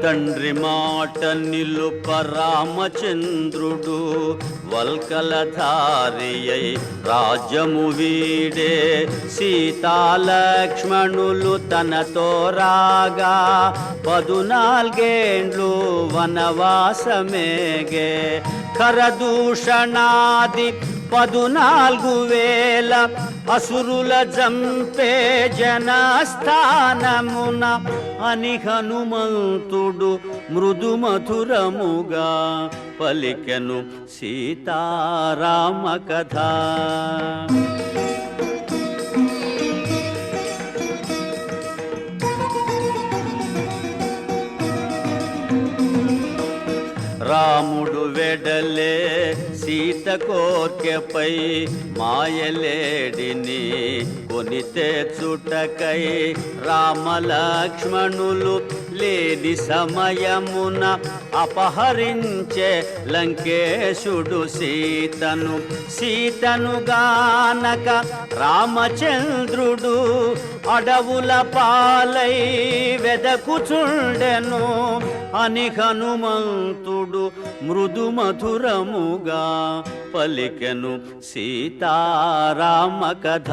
తండ్రి మాట నిలుప రామచంద్రుడు వల్కలధారియై రాజ్యము వీడే. సీతాలక్ష్మణులు తనతో రాగా 14 వనవాసమేగే. కరదూషణాది 14,000 అసురుల జంపే జనస్థానమున అని హనుమంతుడు మృదు మధురముగా పలికెను సీతారామ కథ. రాముడు వెడలే సీత కోర్కెపై మాయలేడిని కొని తెచ్చుటకై. రామలక్ష్మణులు లేని సమయమున అపహరించే లంకేశుడు సీతను. సీతను గానక రామచంద్రుడు అడవుల పాలై వెదకుచుండెను అని హనుమంతుడు మృదు మధురముగా పలికెను సీతారామ కథ.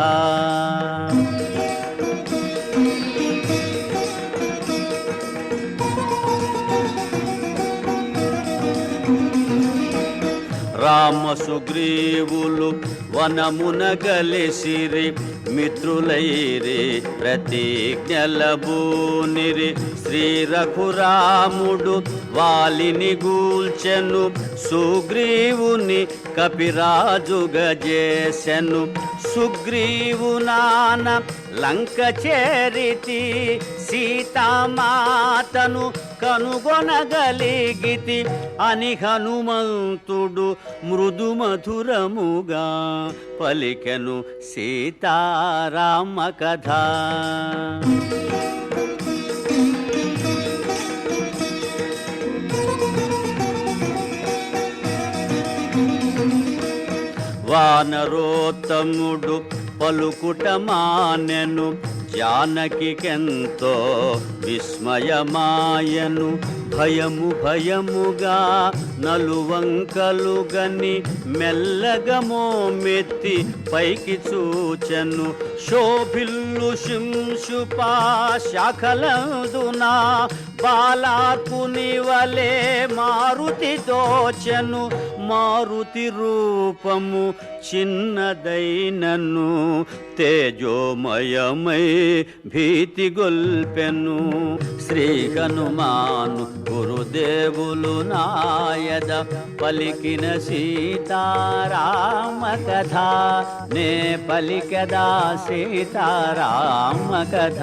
రామ సుగ్రీవులు వనమున గలిసిరి మిత్రులైరి ప్రతిజ్ఞలబూనిరి. శ్రీ రఘురాముడు వాలిని గూల్చెను సుగ్రీవుని కపిరాజుగా చేసెను. సుగ్రీవు నాన లంక చేరితి సీతామాతను కనుగొనగలిగితి అని హనుమంతుడు మృదు మధురముగా పలికెను సీతారామ కథ. వానరోత్తముడు పలుకుట మానెను జానకికెంతో విస్మయమాయను. భయము భయముగా నలువంకలుగని మెల్లగా మోమెత్తి పైకి చూచెను. శోభిల్లు శింశుపా శాఖలందున బాలార్కుని వలె మారుతి దోచెను. మారుతి రూపము చిన్నదైనను తేజోమయమై భీతి గొల్పెను. శ్రీ హనుమాను గురుదేవులు నాయద పలికిన సీతారామ కథ. నే పలికదా సీతారామ కథ.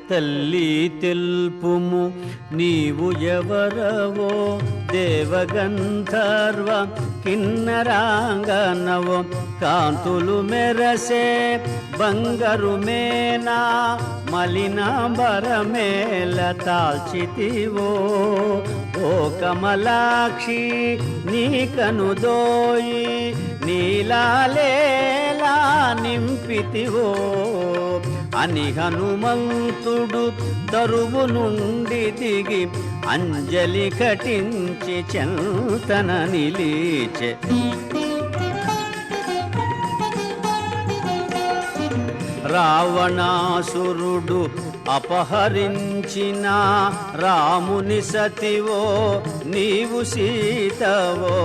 తల్లి తెలుపుము నీవు ఎవరవో, దేవగంధర్వ కిన్నరాంగనవో. కాంతులు మెరసే బంగారు మేనా మలినాంబరమేల తాల్చితివో. ఓ కమలాక్షి నీ కనుదోయి నీలాలేలా నింపితివో అని హనుమంతుడు తరువు నుండి దిగి అంజలి ఘటించి చెంతన నిలిచె. రావణాసురుడు అపహరించిన రాముని సతివో నీవు సీతవో.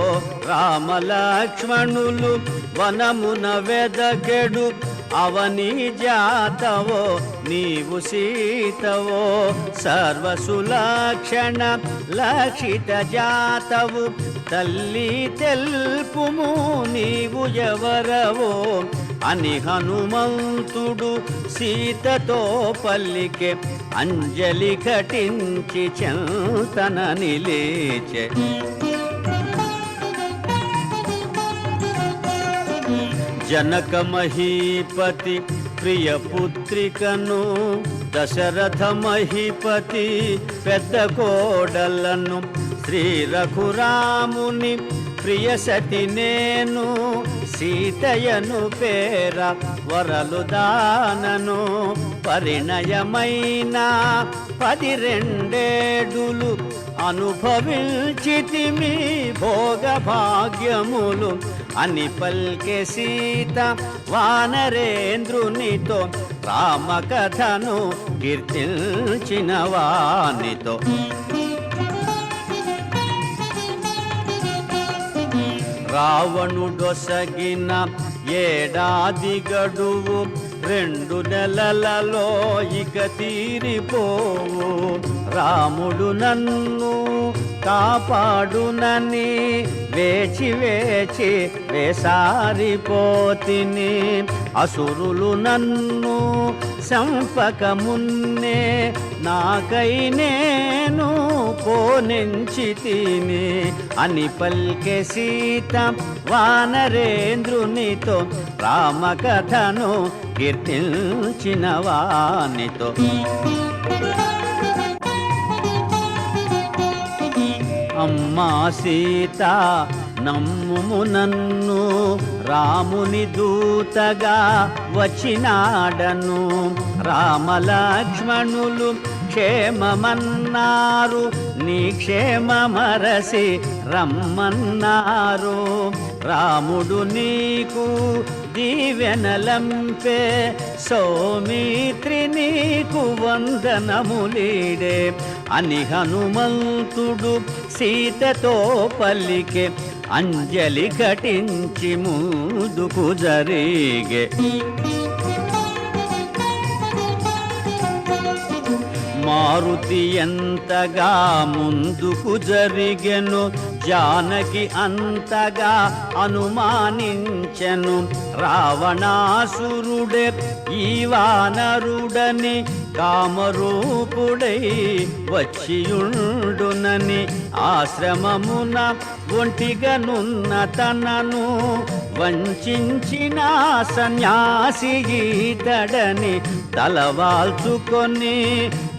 రామలక్ష్మణులు వనమున వెదకెడు అవని జాతవో నీవు సీతవో. సర్వసులక్షణ లక్షిత జాతవు తల్లి తెల్పుము నీవు ఎవరవో అని హనుమంతుడు సీతతో పల్లికే. అంజలి ఘటించి చెంతన నిలిచె. జనక మహీపతి ప్రియపుత్రికను దశరథ మహీపతి పెద్ద కోడలను శ్రీ రఘురాముని ప్రియసతి నేను సీతయను పేర వరలు దానను పరిణయమైన 12 అనుభవించితిమి భోగ భాగ్యములు అని పల్కె సీత వానరేంద్రునితో రామకథను కీర్తించిన వానితో రావణుడొసగిన ఏడాది గడువు 2 నెలలలో ఇక తీరిపోవు రాముడు నన్ను కాపాడునని వేచి వేచి వేసారిపోతిని అసురులు నన్ను సంపక మున్నే నాకై నేను పోనించి తిని అని పల్కె సీత వానరేంద్రునితో రామకథను కీర్తించిన వానితో అమ్మా సీత నమ్ముము నన్ను రాముని దూతగా వచ్చినాడను రామలక్ష్మణులు క్షేమమన్నారు నీ క్షేమమరసి రమ్మన్నారు రాముడు నీకు దీవెనలంపే సౌమిత్రి నీకు వందనములీడే అని హనుమంతుడు సీతతో పలికే అంజలి ఘటించి ముందుకు జరిగే మారుతి ఎంతగా ముందుకు జరిగెను జానకి అంతగా అనుమానించెను రావణాసురుడే ఈ వానరుడని కామరూపుడై వచ్చియుండునని ఆశ్రమమున ఒంటిగనున్న తనను వంచిన సన్యాసి ఈతడని తలవాల్చుకొని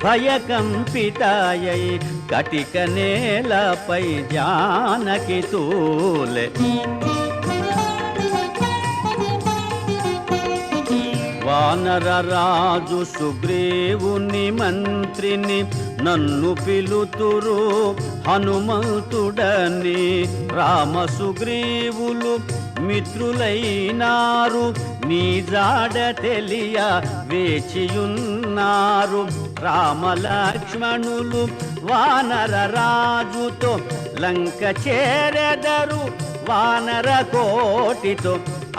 భయకంపితాయై కటిక నేలపై జానకి తూలె వానరరాజు సుగ్రీవుని మంత్రిని నన్ను పిలుతురు హనుమంతుడని రామ సుగ్రీవులు మిత్రులైనారు నీ జాడ తెలియ వేచియున్నారు రామలక్ష్మణులు వానర రాజుతో లంక చేరెదరు వానర కోటితో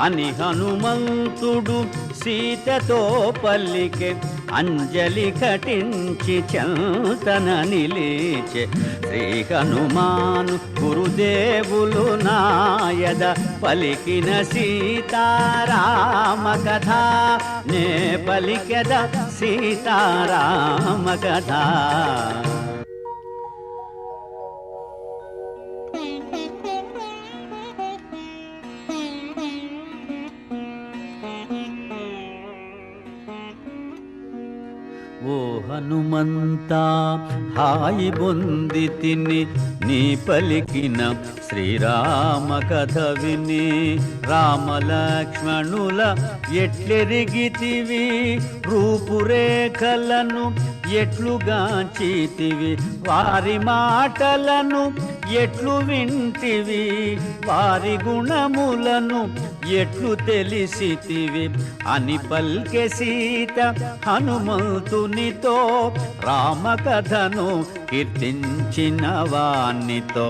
అని హనుమంతుడు సీతతో పల్లికే అంజలి ఘటించి చంతన నిలిచే శ్రీ హనుమాను గురుదేవులు నాయద పలికిన సీతారామ కథ నే పలికెద సీతారామ కథ ఓ హనుమంతా హాయి బొంది తిని నీ పలికిన శ్రీరామ కథ విని రామలక్ష్మణుల ఎట్లెరిగితివి రూపురేఖలను ఎట్లుగాంచితివి వారి మాటలను ఎట్లు వింటివి వారి గుణములను ఎట్లు తెలిసితివి అని పల్కె సీత హనుమంతునితో రామకథను కీర్తించిన వానితో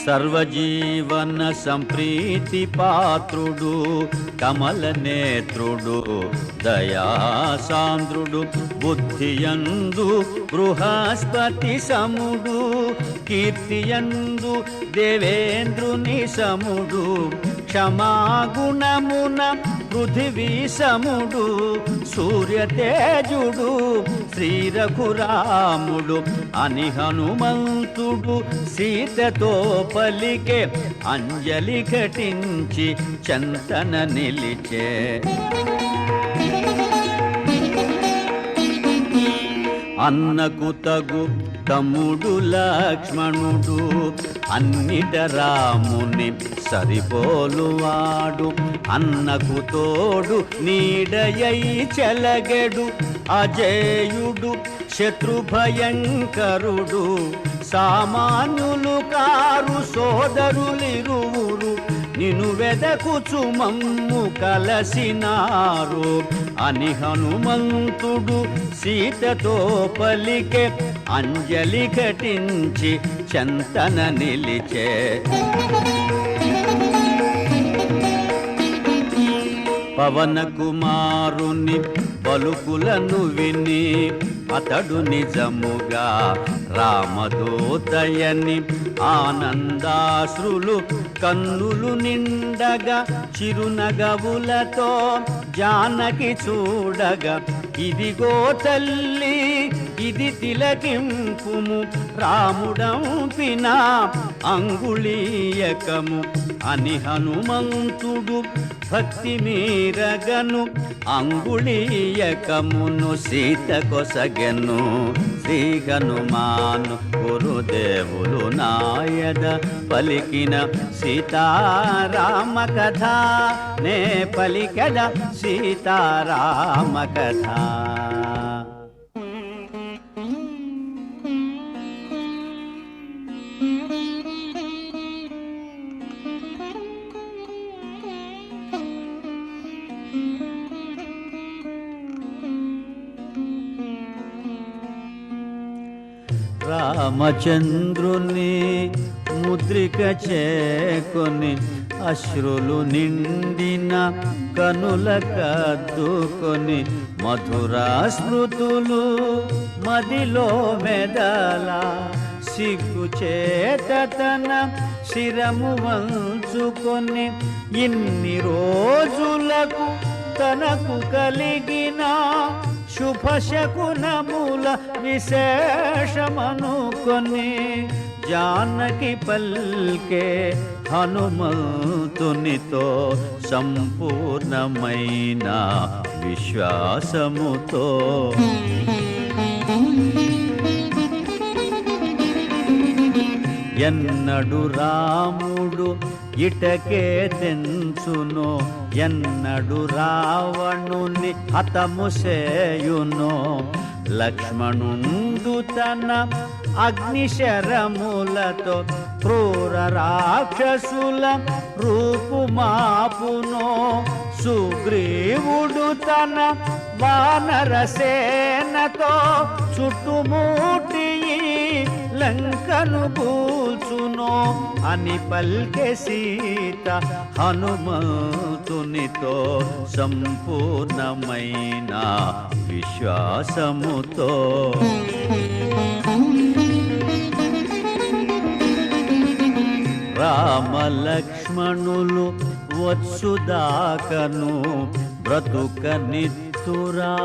సర్వజీవన సంప్రీతి పాత్రుడు కమల నేత్రుడు దయాసాంద్రుడు బుద్ధియందు బృహస్పతి సముడు కీర్తియందు దేవేంద్రుని సముడు క్షమాగుణమున పృథివీశముడు సూర్యతేజుడు శ్రీరఘురాముడు అని హనుమంతుడు సీతతో పలికే అంజలి ఘటించి చంతన నిలిచే. అన్నకు తగు తమ్ముడు లక్ష్మణుడు అన్నిట రాముని సరిపోలువాడు. అన్నకు తోడు నీడయై చెలగెడు అజేయుడు శత్రుభయంకరుడు. సామాన్యులు కారు సోదరులిరువురు నిను వెదకుచు మమ్ము కలసినారు అని హనుమంతుడు సీతతో పలికే అంజలి ఘటించి చంతన నిలిచే. పవన కుమారుని పలుకులను విని అతడు నిజముగా రామదూతయని ఆనందాశ్రులు కన్నులు నిండగా చిరునగవులతో జానకి చూడగా ఇదిగో తల్లి ఇది తిలకింపుము రాముడంపిన అంగుళీయకము అని హనుమంతుడు భక్తి మీరగను అంగుళీయకమును సీత కొసగెను. శ్రీ హనుమాను గురుదేవులు నాయద పలికిన సీతారామ కథ నే పలికద సీతారామ కథ. రామచంద్రుని ముద్రిక చేకొని అశ్రులు నిండిన కనుల కద్దుకొని మధురా స్మృతులు మదిలో మెదల సిగ్గు చేత తన శిరము వంచుకొని ఇన్ని రోజులకు తనకు కలిగిన శుభశకునముల విశేషమనుకొని జానకి పల్కే హనుమంతునితో సంపూర్ణమైన విశ్వాసముతో. ఎన్నడు రాముడు ఇటకే తెంచునో ఎన్నడు రావణుని హతము సేయునో. లక్ష్మణుండు తన అగ్నిశరములతో క్రూర రాక్షసుల రూపుమాపునో. సుగ్రీవుడు తన వానరసేనతో చుట్టుముట్టి లంకను కూల్చునో అని పల్కె సీత హనుమంతునితో సంపూర్ణమైన విశ్వాసముతో. రామలక్ష్మణులు వత్సుదాకను బ్రతుక నిత్తురా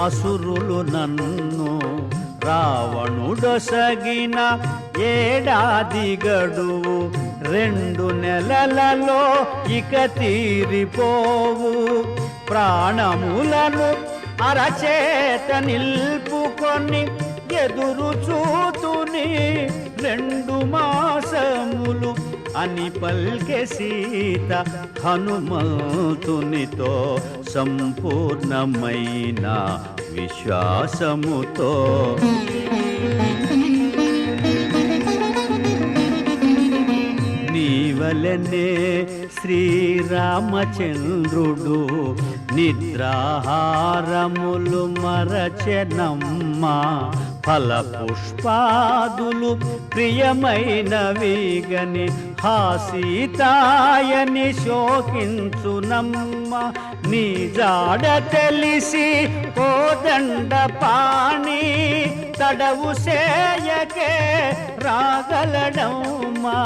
అసురులు నన్ను. రావణుడొసగిన ఏడాది గడువు 2 నెలలలో ఇక తీరిపోవు. ప్రాణములను అరచేత నిల్పుకొని ఎదురు చూతుని 2 మాసములు అని పల్కె సీత హనుమంతునితో సంపూర్ణమైన విశ్వాసముతో. నీవలనే శ్రీరామచంద్రుడు నిద్రాహారములు మరచెనమ్మ. ఫల పుష్పాదులు ప్రియమైనవిగని హాసీతాయని శోకించునమ్మ. నీ జాడ తెలిసి కోదండ పాణి తడవు సేయకే రాగలడమ్మా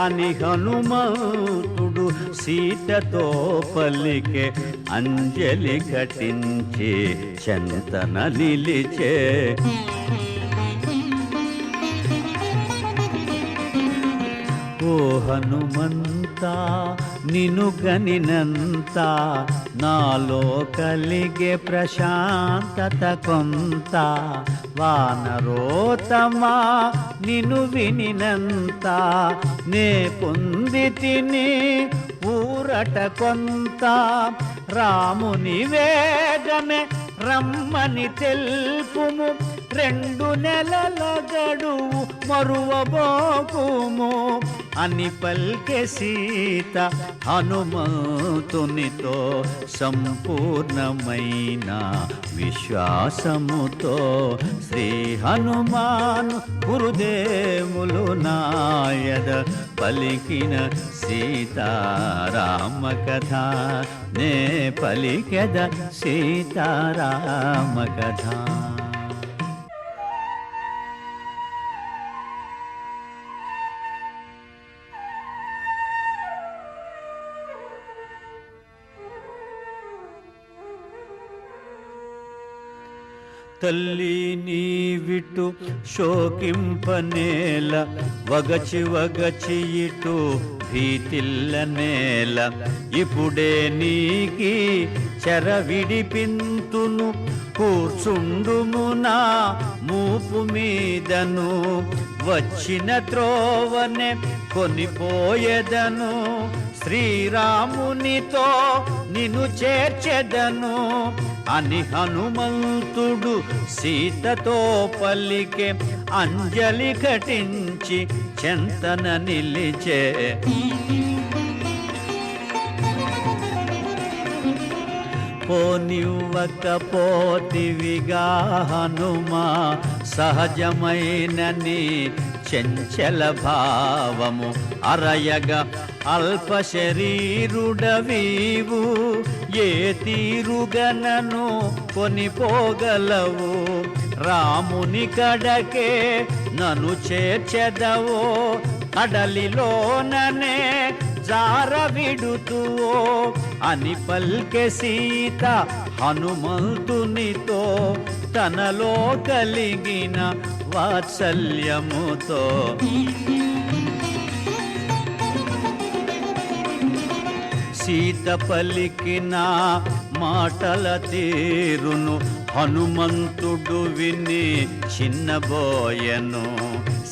అని హనుమంతుడు సీతతో పలికే అంజలి ఘటించి చెంతన నిలిచే. ఓ హనుమంతా నిను గనినంత నాలో కలిగే ప్రశాంతత కొంత. వానరోతమా నిను వినినంత నే పొంది తిని ఊరట కొంత. రాముని వేగమే రమ్మని తెలుపుము 2 నెలల గడువు మరువబోకుము అని పల్కె సీత హనుమంతునితో సంపూర్ణమైన విశ్వాసముతో. శ్రీ హనుమాను గురుదేవులు నాయద పలికిన సీతారామ కథ నే పలికెద సీతారామ కథ. తల్లి నీవిటు శోకింపనేల వగచి వగచి ఇటు భీతిల్ల నేల. ఇప్పుడే నీకి చెర విడిపింతును కూర్చుండుమునా మూపు మీదను. వచ్చిన త్రోవనే కొనిపోయేదను శ్రీరామునితో నిన్ను చేర్చెదను అని హనుమంతుడు సీతతో పలికే అంజలి ఘటించి చెంతన నిలిచే. పోనివ్వకపోతివిగా హనుమా సహజమైన నీ చంచల భావము అరయగా అల్ప శరీరుడవీవు ఏ తీరుగనను కొనిపోగలవు. రాముని కడకే నన్ను చేర్చెదవో కడలిలోననే జార విడుతువో అని పల్కె సీత హనుమంతునితో తనలో కలిగిన వాత్సల్యముతో. సీత పలికిన మాటల తీరును హనుమంతుడు విని చిన్నబోయెను.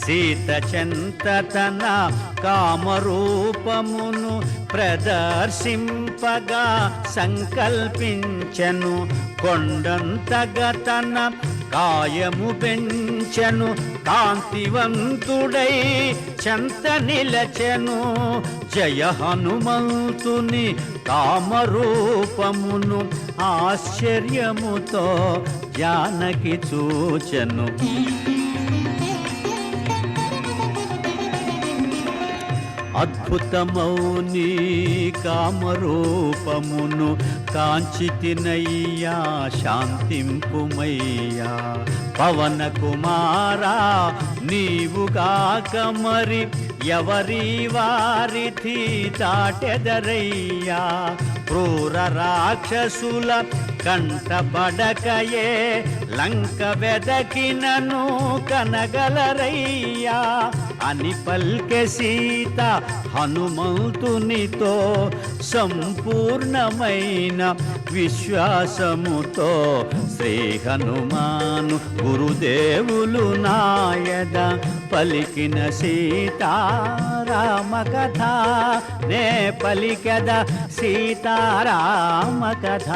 సీత చెంత తన కామరూపమును ప్రదర్శింపగా సంకల్పించెను. కొండంతగా తన కాయము పెంచెను కాంతివంతుడై చెంత నిలచెను. జయ హనుమంతుని కామరూపమును ఆశ్చర్యముతో జానకి చూచెను. అద్భుతమౌని కామరూపమును కాంచితినయ్యా శాంతింపుమయ్యా. పవన కుమారా నీవుగాక మరి ఎవరి వారిథి దాటెదరయ్యా. క్రూర రాక్షసుల కంటపడకయే లంక వెదకినను కనగలరయ్యా అని పల్కె సీత హనుమంతునితో సంపూర్ణమైన విశ్వాసముతో. శ్రీ హనుమాను గురుదేవులు నాయద పలికిన సీతారామ కథ నే పలికెద సీతారామ కథ.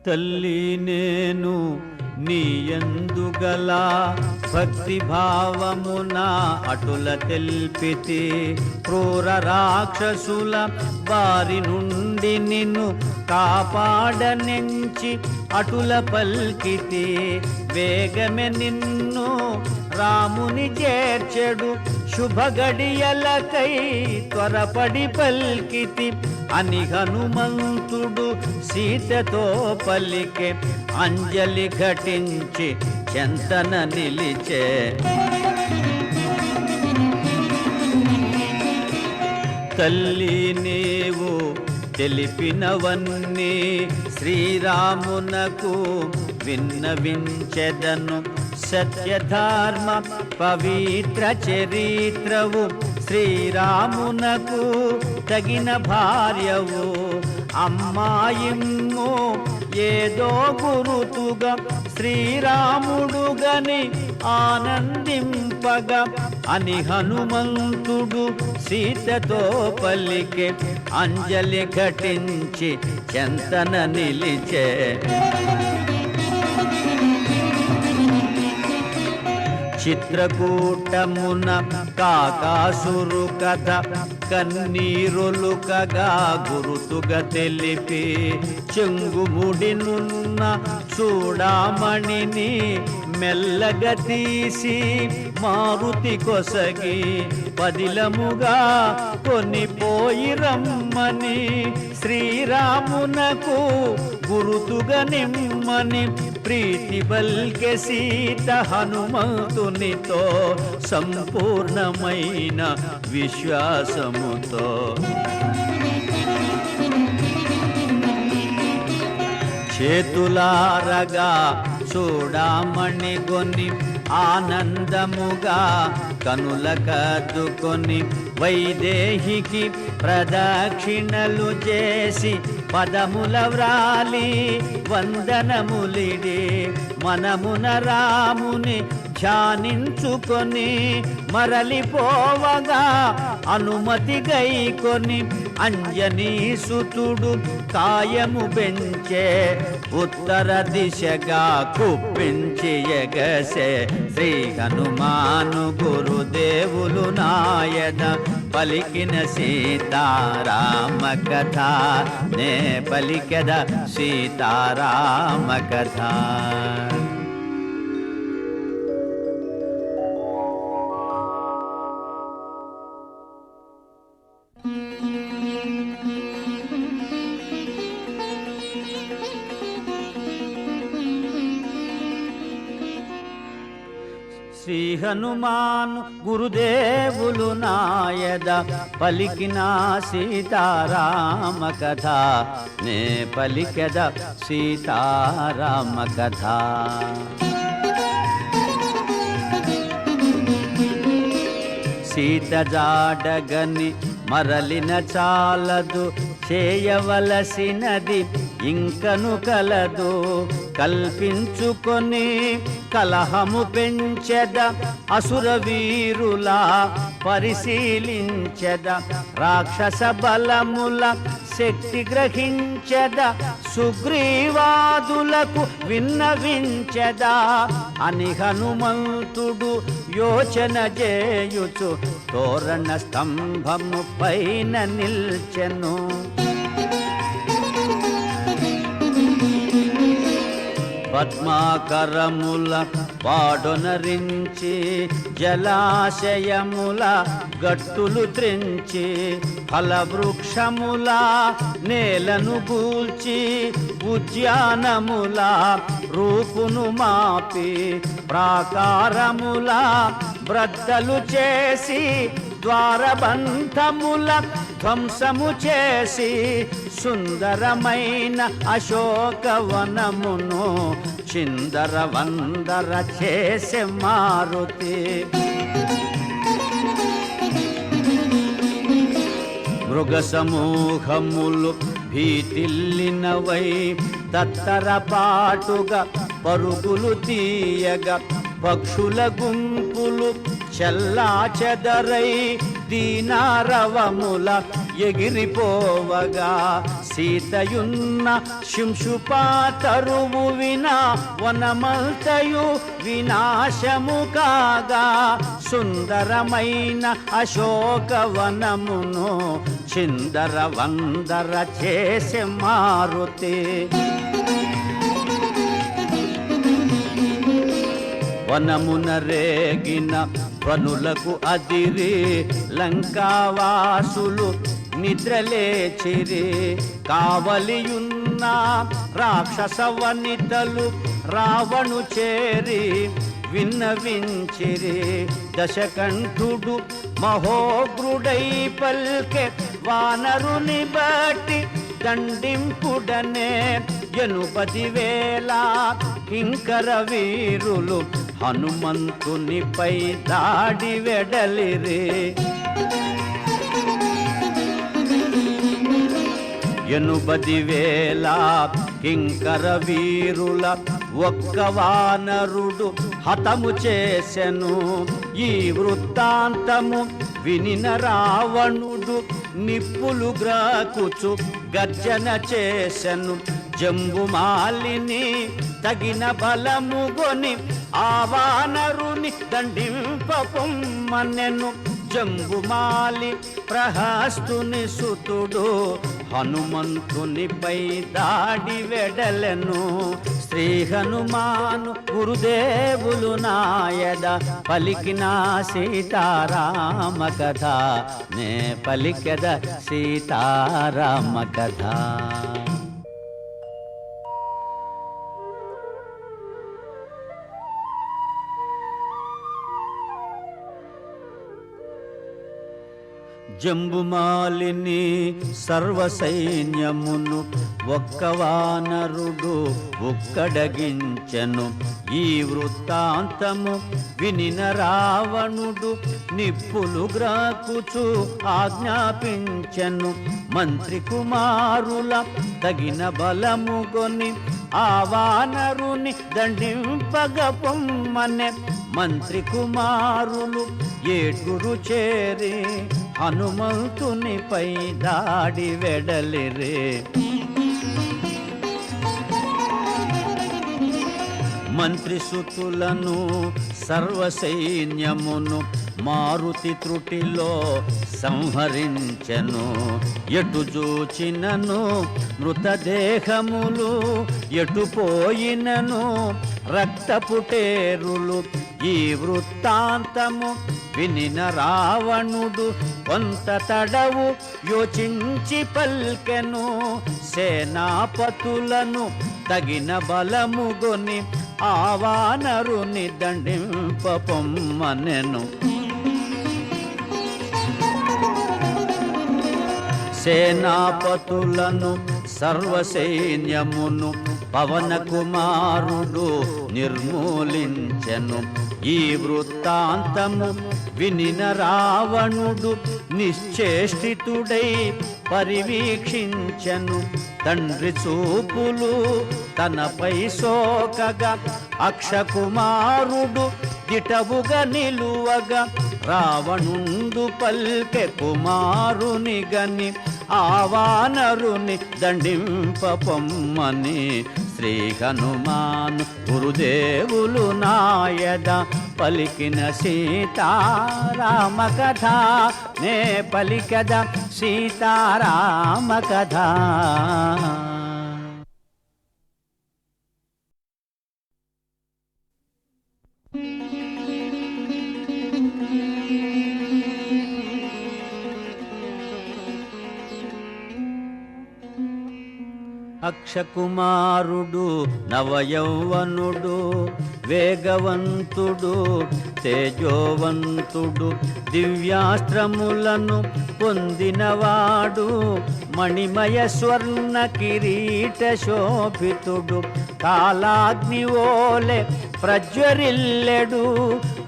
తల్లి నేను నీ యందు గల భక్తి భావమున అటుల తెల్పితి క్రూర రాక్షసుల బారి నుండి నిన్ను కాపాడనెంచి అటుల పల్కితి వేగమే నిన్ను రాముని చేర్చెడు శుభగడియలకై త్వరపడి పల్కితి అని హనుమంతుడు సీతతో పలికే అంజలి ఘటించి చెంతన నిలిచే తల్లి నీవు తెలిపినవన్నీ శ్రీరామునకు విన్నవించెదను సత్యధర్మ పవిత్ర చరిత్రవు శ్రీరామునకు తగిన భార్యవు అమ్మాయిమ్ము ఏదో గురుతుగా శ్రీరాముడుగని ఆనందింపగా అని హనుమంతుడు సీతతో పలికే అంజలి ఘటించి చెంతన నిలిచే చిత్రకూటమున కాకాసురు కథ కన్నీరులుకగా గురుతుగా తెలిపి చెంగుముడినున్న చూడామణిని మెల్లగా తీసి మారుతి కొసగి పదిలముగా కొనిపోయి రమ్మని శ్రీరామునకు గురుతుగా నిమ్మని ప్రీతి బల్కె సీత హనుమంతునితో సంపూర్ణమైన విశ్వాసముతో చేతులారగా చూడామణి గొని ఆనందముగా కనుల కద్దుకొని వైదేహికి ప్రదక్షిణలు చేసి పదముల వ్రాలి వందనములిడి మనమున రాముని ధ్యానించుకొని మరలిపోవగా అనుమతి గైకొని అంజనీ సుతుడు కాయము పెంచే ఉత్తర దిశగా కుప్పించి ఎగసే శ్రీ హనుమాను గురుదేవులు నాయన పలికిన సీతారామ కథ నే పలికెద సీతారామ కథ. శ్రీ హనుమాను గురుదేవులు నాయద పలికిన సీతారామ కథ నే పలికెద సీతారామ కథ. సీత జాడగని మరలిన చాలదు చేయవలసినది ఇంకను కలదు కల్పించుకొని కలహము పెంచెద అసుర వీరుల పరిశీలించెద రాక్షస బలముల శక్తి గ్రహించెద సుగ్రీవాదులకు విన్నవించెద అని హనుమంతుడు యోచన చేయుచు తోరణ స్తంభము పైన నిల్చెను. పద్మాకరముల పాడొనరించి జలాశయముల గట్టులు త్రెంచి ఫలవృక్షముల నేలను గూల్చి ఉద్యానముల రూపును మాపి ప్రాకారముల బ్రద్దలు చేసి ద్వారబంధముల ధ్వంసము చేసి సుందరమైన అశోకవనమును చిందర వందర చేసే మారుతి. మృగ సమూహములు భీతిల్లినవై తత్తరపాటుగా పరుగులు తీయగా పక్షుల గుంపులు చల్లా చెదరై దీనారవముల ఎగిరిపోవగా సీతయున్న శింశుపాతరువు వినా వనమంతయు వినాశము కాగా సుందరమైన అశోకవనమును చిందర వందర చేసే మారుతి. వనమున రేగిన వనులకు అదిరి లంకావాసులు నిద్రలేచిరి. కావలియున్న రాక్షస వనితలు రావణు చేరి విన్నవించిరి. దశకంఠుడు మహోగ్రుడై పల్కె వానరుని బట్టి దండింపుడనే 80,000 కింకర వీరులు హనుమంతునిపై దాడి వెడలిరి. 80,000 కింకర వీరుల ఒక్క వానరుడు హతము చేసెను. ఈ వృత్తాంతము వినిన రావణుడు నిప్పులు గ్రాకుచు గర్జన చేసెను. జంబుమాలిని తగిన బలముగొని ఆ వానరుని దండింపొమ్మనెను. జంబుమాలి ప్రహస్తుని సుతుడు హనుమంతునిపై దాడి వెడలెను. శ్రీ హనుమాను గురుదేవులు నాయద పలికిన సీతారామ కథ నే పలికెద సీతారామ కథ. జంబుమాలిని సర్వసైన్యమును ఒక్క వానరుడు ఒక్కడగించెను. ఈ వృత్తాంతము వినిన రావణుడు నిప్పులు గ్రాకుచు ఆజ్ఞాపించెను. మంత్రి కుమారుల తగిన బలముగొని ఆ వానరుని దండింపగ పొమ్మనె. మంత్రి కుమారులు 7 చేరి హనుమంతునిపై దాడి వెడలిరే. మంత్రి సుతులను సర్వసైన్యమును మారుతి త్రుటిలో సంహరించెను. ఎటు చూచినను మృతదేహములు, ఎటు పోయినను రక్తపుటేరులు. ఈ వృత్తాంతము వినిన రావణుడు కొంత తడవు యోచించి పల్కెను. సేనాపతులను తగిన బలముగొని ఆ వానరుని దండింపొమ్మనెను. సేనాపతులను సర్వసైన్యమును పవన కుమారుడు నిర్మూలించెను. ఈ వృత్తాంతము వినిన రావణుడు నిశ్చేష్టితుడై పరివీక్షించెను. తండ్రి చూపులు తనపై సోకగా అక్షకుమారుడు దిటవుగా నిలువగా రావణుండు పల్కె కుమారుని గని ఆ వానరుని దండింపొమ్మని. శ్రీ హనుమాను గురుదేవులు నాయద పలికిన సీతారామ కథ నే పలికద సీతారామ కథ. అక్షకుమారుడు నవయౌవనుడు వేగవంతుడు తేజోవంతుడు దివ్యాస్త్రములను పొందినవాడు మణిమయ స్వర్ణ కిరీట శోభితుడు కాలాగ్నివోలె ప్రజ్వరిల్లెడు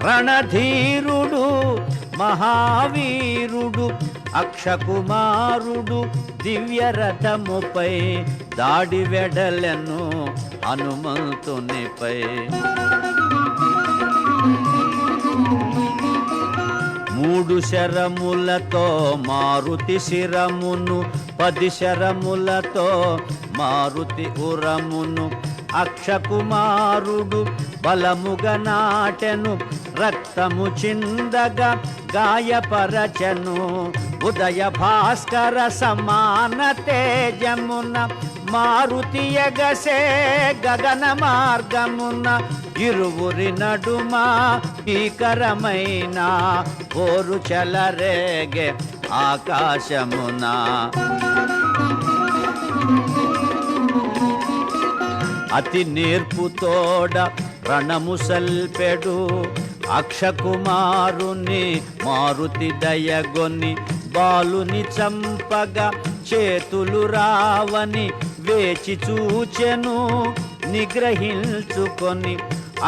రణధీరుడు మహావీరుడు అక్షకుమారుడు దివ్యరథముపై దాడి వెడలెను హనుమంతునిపై. 3 శరములతో మారుతి శిరమును 10 శరములతో మారుతి ఉరమును అక్షకుమారుడు బలముగా నాటెను రక్తము చిందగా గాయపరచను ఉదయ భాస్కర సమాన తేజమున మారుతి ఎగసే గగన మార్గమున ఇరువురి నడుమ భీకరమైన పోరు చెలరేగే ఆకాశమున అతి నేర్పుతోడ రణము సల్పెడు అక్షకుమారుని మారుతి దయగొని బాలుని చంపగా చేతులు రావని వేచి చూచెను నిగ్రహించుకొని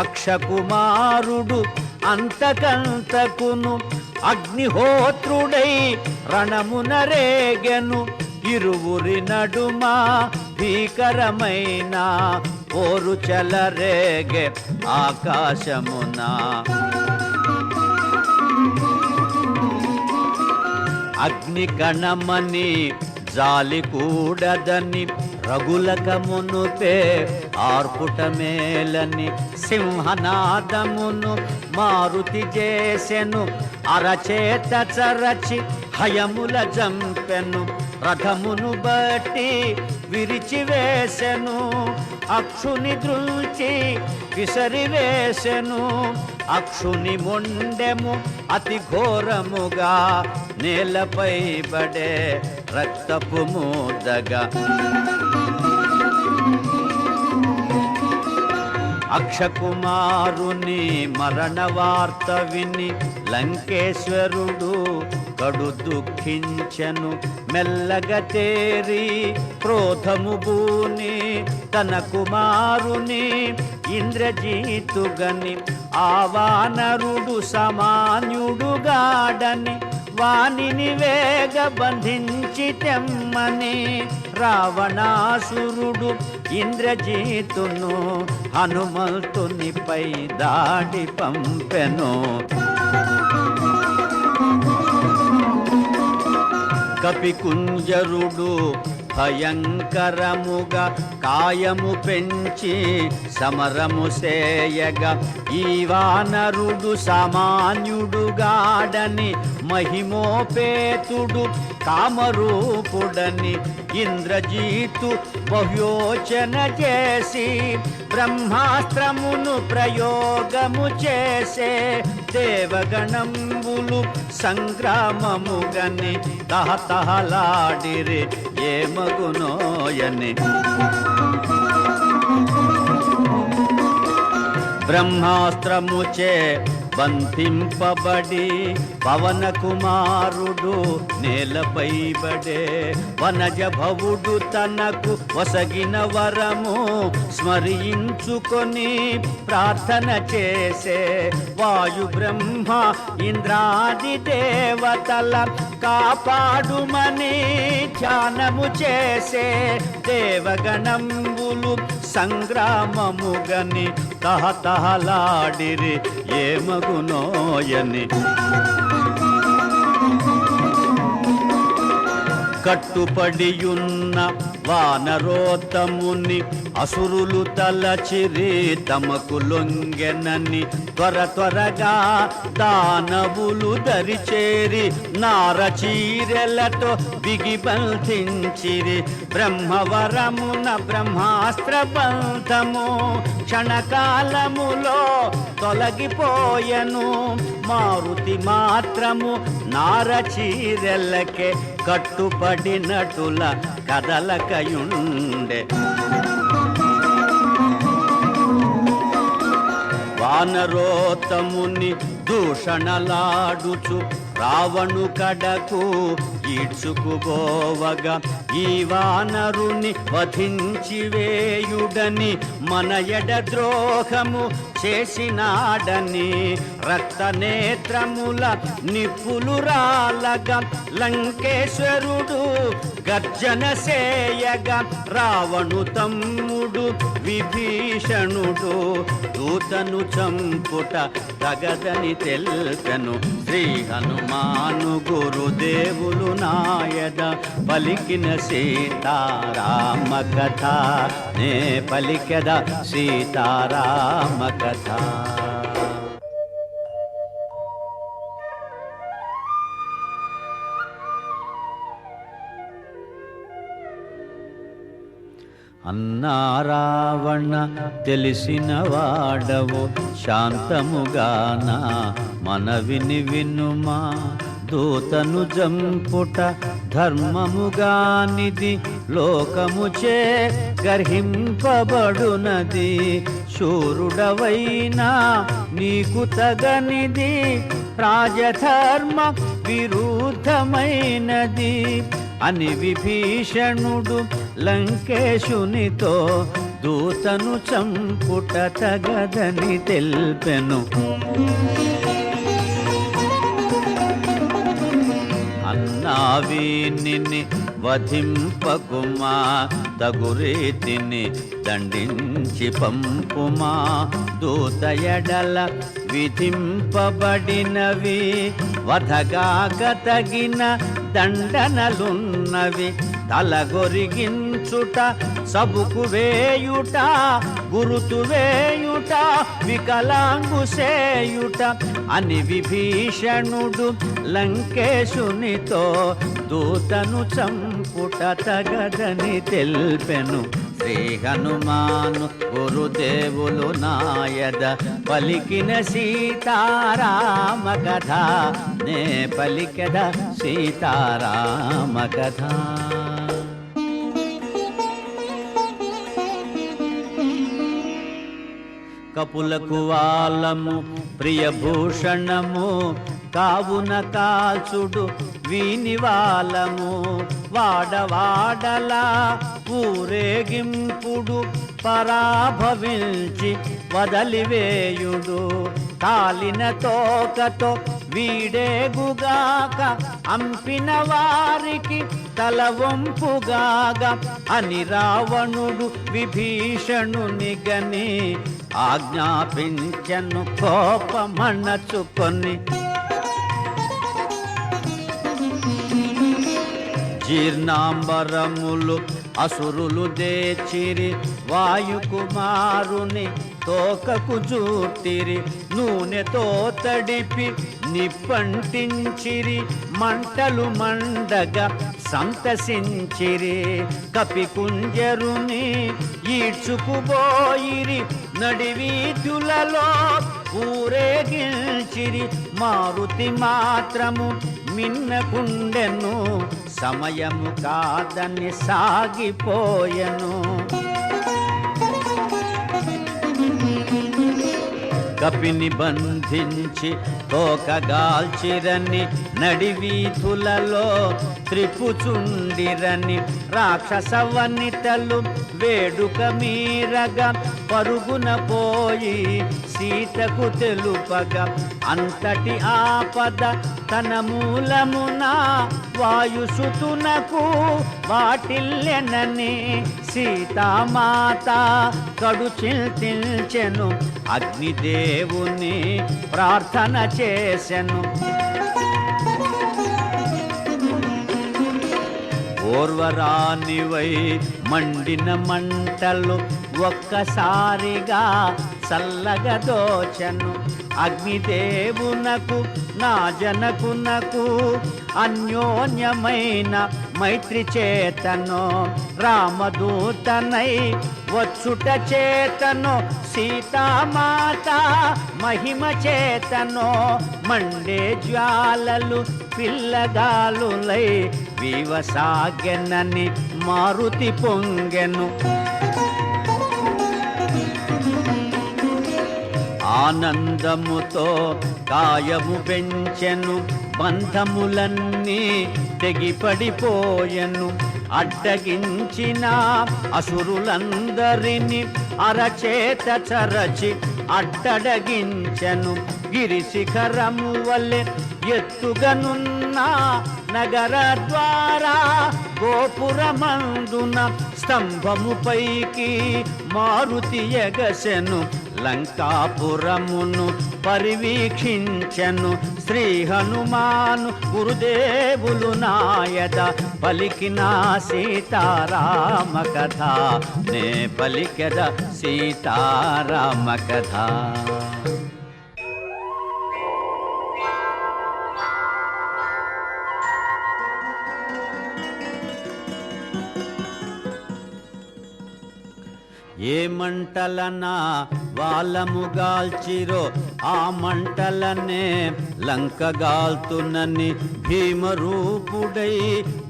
అక్షకుమారుడు అంతకంతకును అగ్నిహోత్రుడై రణమున రేగెను ఇరువురి నడుమ భీకరమైన పోరు చెలరేగే ఆకాశమున అగ్ని కణమని జాలి కూడదని రగులకమునుపే ఆర్పుట మేలని సింహనాదమును మారుతి చేసెను అరచేత చరచి హయముల జంపెను రథమును బట్టి విరిచివేసెను అక్షుని దృల్చి విసరివేసెను అక్షుని మొండెము అతి ఘోరముగా నేలపై పడే రక్తపు మూదగా అక్షకుమారుని మరణ వార్త విని లంకేశ్వరుడు కడు దుఃఖించెను మెల్లగా తేరి క్రోధము బూని తన కుమారుని ఇంద్రజీతుగని ఆ వానరుడు సామాన్యుడుగాడని వానిని వేగ బంధించి తెమ్మని రావణాసురుడు ఇంద్రజీతును హనుమంతునిపై దాడి పంపెను కపికుంజరుడు భయంకరముగా కాయము పెంచి సమరము సేయగా ఈ వానరుడు సామాన్యుడుగాడని మహిమోపేతుడు కామరూపుడని ఇంద్రజీతు బహుయోచన చేసి బ్రహ్మాస్త్రమును ప్రయోగము చేసే దేవగణంబులు సంగ్రామముగని తహతహలాడిరి ఏమగునోయని బ్రహ్మాస్త్రముచే బంధింపబడి పవన కుమారుడు నేలపై బడే వనజ భవుడు తనకు వసగిన వరము స్మరించుకొని ప్రార్థన చేసే వాయు బ్రహ్మ ఇంద్రాది దేవతల కాపాడుమని ధ్యానము చేసే దేవగణంబులు సంగ్రామముగని తహతహలాడిరి ఏమగునోయని కట్టుపడియున్న వానరోత్తముని అసురులు తలచిరి తమకు లొంగెనని త్వరగా దానవులు దరిచేరి నారచీరెలతో బిగిబంధించిరి బ్రహ్మవరమున బ్రహ్మాస్త్ర బంధము క్షణకాలములో తొలగిపోయెను మారుతి మాత్రము నారచీరెలకే కట్టుపడినటుల కదలకయుండె వానరోత్తముని దూషణలాడుచు రావణు కడకు ఈడ్చుకుపోవగా ఈ వానరుని వధించి వేయుడని మన ఎడ ద్రోహము చేసినాడని రక్తనేత్రముల నిప్పులు రాలగా లంకేశ్వరుడు గర్జన సేయగా రావణు తమ్ముడు విభీషణుడు దూతను చంపుట తగదని తెల్పెను శ్రీ హనుమాను గురుదేవులు నాయద పలికిన సీతారామ కథ నే పలికెద సీతారామ కథ. అన్నా రావణ తెలిసిన వాడవు శాంతముగాన మనవిని వినుమా, దూతను జంపుట ధర్మముగానిది లోకముచే గర్హింపబడునది, శూరుడవైనా నీకు తగనిది రాజధర్మ విరుద్ధమైనది అని విభీషణుడు లంకేశునితో దూతను చంపుట తగదని తెల్పెను. అన్నావీనిని వధింపకుమా, తగురీతిని దండించి పంపుమా, దూత ఎడల విధింపబడినవి వధగాక తగిన దండనలున్నవి, తలగొరిగించుట సబుకు వేయుట గురుతు వేయుట వికలాంగు సేయుట అని విభీషణుడు లంకేశునితో దూతను చంపుట తగదని తెల్పెను. శ్రీ హనుమాను గురుదేవులు నాయద పలికిన సీతారామ కథ నే పలికెద సీతారామ కథ. కపులకు వాలము ప్రియభూషణము కావున కాల్చుడు వీనివాలము, వాడవాడలా ఊరేగింపుడు పరాభవించి వదలివేయుడు, కాలిన తోకతో వీడేగుగాక అంపిన వారికి తల వంపుగాగా అని రావణుడు విభీషణుని గని ఆజ్ఞాపించను కోపమణచుకొని. జీర్ణాంబరములు అసురులు దేచిరి వాయుకుమారుని తోకకు జూటిరి, నూనెతో తడిపి నిప్పంటించిరి మంటలు మండగా సంతసించిరి, కపికుంజరుని ఈడ్చుకుపోయిరి నడివీధులలో ఊరేగించిరి, మారుతి మాత్రము మిన్నకుండెను సమయము కాదని సాగిపోయెను. కపిని బంధించి తోకగాల్చిరని నడివీధులలో త్రిపుచుండిరని రాక్షస వనితలు వేడుక మీరగా పరుగున పోయి సీతకు తెలుపగా, అంతటి ఆపద తన మూలమున వాయుసుతునకు వాటిల్లెనని సీతామాత కడు చింతించెను, అగ్నిదేవుని ప్రార్థన చేసెను. ఓర్వరానివై మండిన మంటలు ఒక్కసారిగా చల్లగా దోచెను, అగ్నిదేవునకు నా జనకునకు అన్యోన్యమైన మైత్రి చేతను, రామదూతనై వచ్చుట చేతను సీతామాత మహిమ చేతను, మండే జ్వాలలు పిల్లగాలులై వివసాగెనని మారుతి పొంగెను. ఆనందముతో కాయము పెంచెను బంధములన్నీ తెగిపడిపోయెను, అడ్డగించిన అసురులందరిని అరచేత చరచి అడ్డగించెను, గిరిశిఖరము వలె ఎత్తుగనున్న నగర ద్వారా గోపురమందున స్తంభముపైకి మారుతి ఎగసెను లంకాపురమును పరివీక్షించెను శ్రీ హనుమాను గురుదేవులు నాయద పలికిన సీతారామ కథ నే పలికెద సీతారామ కథ. ఏ మంటలనా వాళ్ళముగాల్చిరో ఆ మంటలనే లంకగాల్తునని భీమరూపుడై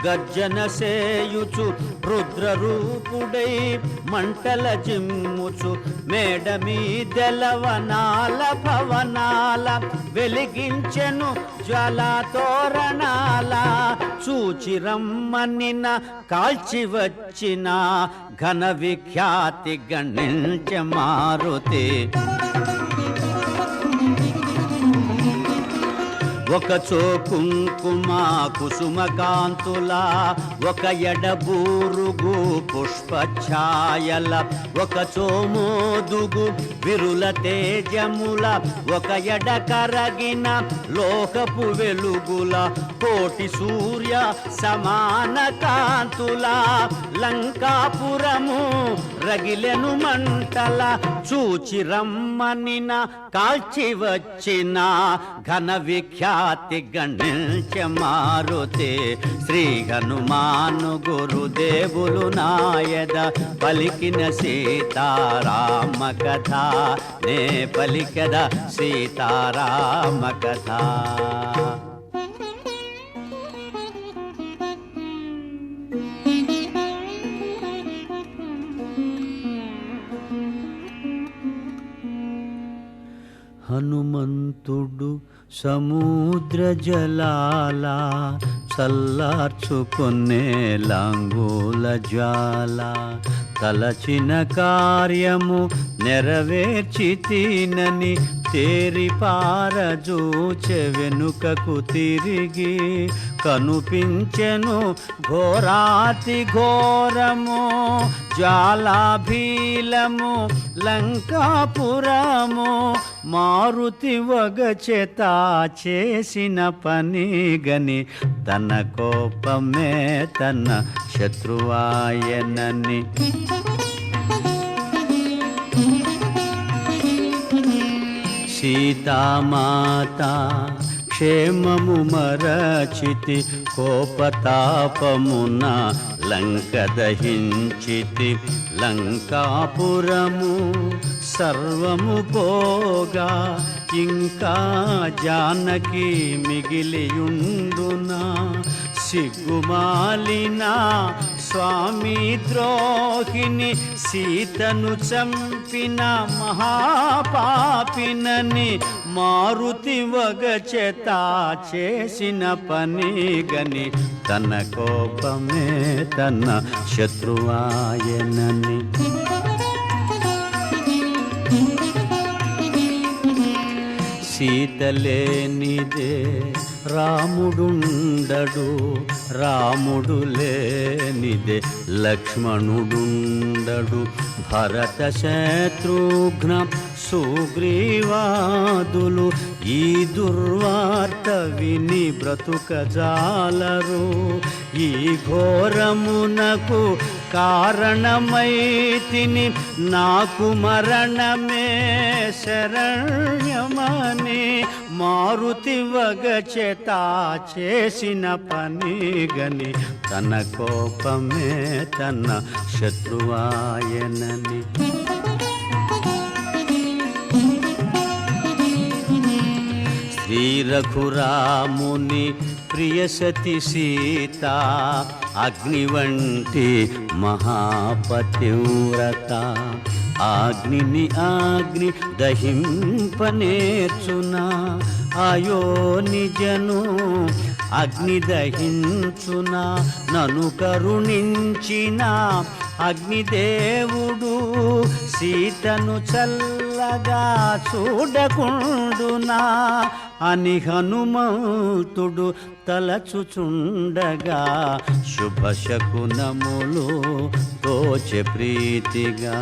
గర్జన సేయుచు రుద్రరూపుడై మంటల జిమ్ముచు మేడ మీదెలవనాల భవనాల వెలిగించెను జ్వాలాతోరణాల చూచి రమ్మనిన కాల్చి వచ్చిన ఘన విఖ్యాతి గణించ మారుతి. ఒకచో కుంకుమ కుసుమ కాంతుల ఒక ఎడబూరుగు పుష్పఛాయల ఒకచో మోదుగు విరుల తేజముల ఒక ఎడ కరగిన లోకపు వెలుగుల కోటి సూర్య సమాన కాంతుల లంకాపురము రగిలెను మంటల చూచి రమ్మనిన కాల్చి వచ్చిన ఘన విఖ్యాతి గణించ మారుతి. శ్రీ హనుమాను గురుదేవులు నాయద పలికిన సీతారామ కథ నే పలికద సీతారామ కథ. హనుమంతుడు సముద్ర జలాల చల్లార్చుకొనే లాంగూల జ్వాల తలచిన కార్యము నెరవేర్చి తినని తేరి పారజూచె వెనుకకు తిరిగి కనుపించెను ఘోరాతి ఘోరము జ్వాలాభీలము లంకాపురము మారుతి వగచేత చేసిన పని గని తన కోపమే తన శత్రువాయనని. సీతామాత క్షేమము మరచితి కోపతాపమున లంక దహించితి లంకాపురము సర్వము పోగా ఇంకా జానకి మిగిలియుండునా సిగ్గుమాలిన స్వామి ద్రోహిని సీతను చంపిన మహాపాపినని మారుతి వగచేత చేసిన పని గని తన కోపమే తన శత్రువాయనని. సీతలేనిదే రాముడుండడు రాముడు లేనిదే లక్ష్మణుడుండడు భరత శత్రుఘ్న సుగ్రీవాదులు ఈ దుర్వార్త విని బ్రతుకజాలరు. ఈ ఘోరమునకు కారణమైతిని నాకు మరణమే శరణ్యమని మారుతి వగచేత చేసిన పని గని తన కోపమే తన శత్రువాయనని. శ్రీ రఘురాముని ప్రియసతి సీత అగ్ని వంటి మహాపతివ్రత అగ్నిని అగ్ని దహింపనేర్చునా అయో నిజను అగ్ని దహించున నను కరుణించిన అగ్నిదేవుడు సీతను చల్లగా చూడకుండునా అని హనుమంతుడు తలచుచుండగా శుభశకునములు తోచె ప్రీతిగా.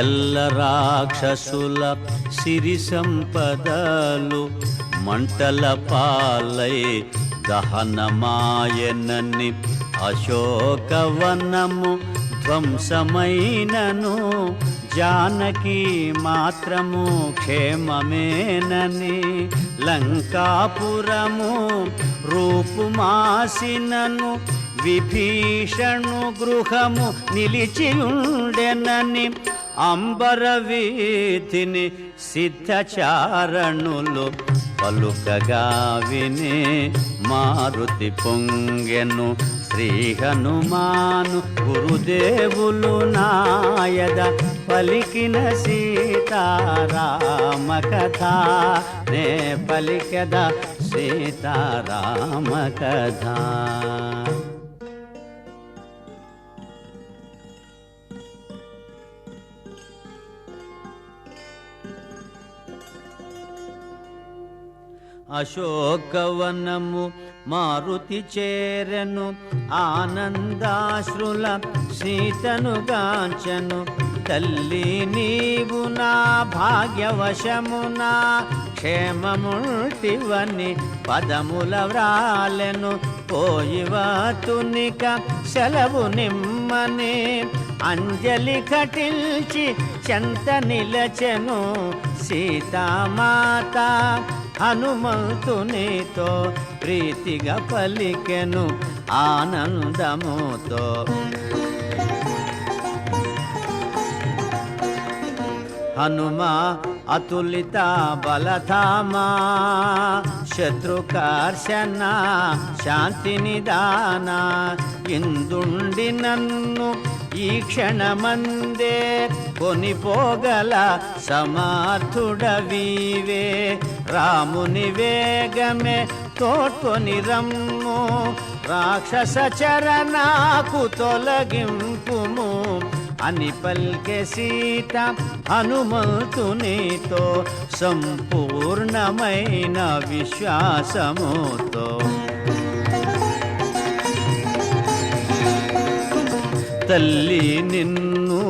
ఎల్ల రాక్షసుల సిరి సంపదలు మంటల పాలై దహనమాయనని అశోకవనము ధ్వంసమైనను జానకి మాత్రము క్షేమమేనని లంకాపురము రూపుమాసినను విభీషణు గృహము నిలిచియుండెనని అంబర వీధిని సిద్ధచారణులు పలుకగా విని మారుతి పొంగెను. శ్రీ హనుమాను గురుదేవులు నాయద పలికిన సీతారామ కథ నే పలికద సీతారామ కథ. అశోకవనము మారుతి చేరెను ఆనందాశ్రుల సీతను గాంచెను. తల్లి నీవు నా భాగ్యవశమున క్షేమముల్టివని పదముల వ్రాలెను. పోయివతునిక సెలవు నిమ్మని అంజలి కటిల్చి చెంత నిలచెను సీతామాత. హనుమంతునితో ప్రీతిగా పలికెను ఆనందముతో. హనుమా అతులిత బలధామా శత్రుకర్షణ శాంతి నిదాన ఇందుండి నన్ను ఈ క్షణమందే కొనిపోగల సమర్థుడవీవే. రాముని వేగమే తోడ్కొని రమ్ము రాక్షస చరణాకు తొలగింపుము అని పల్కె సీత హనుమంతునితో సంపూర్ణమైన విశ్వాసముతో. తల్లి నిన్ను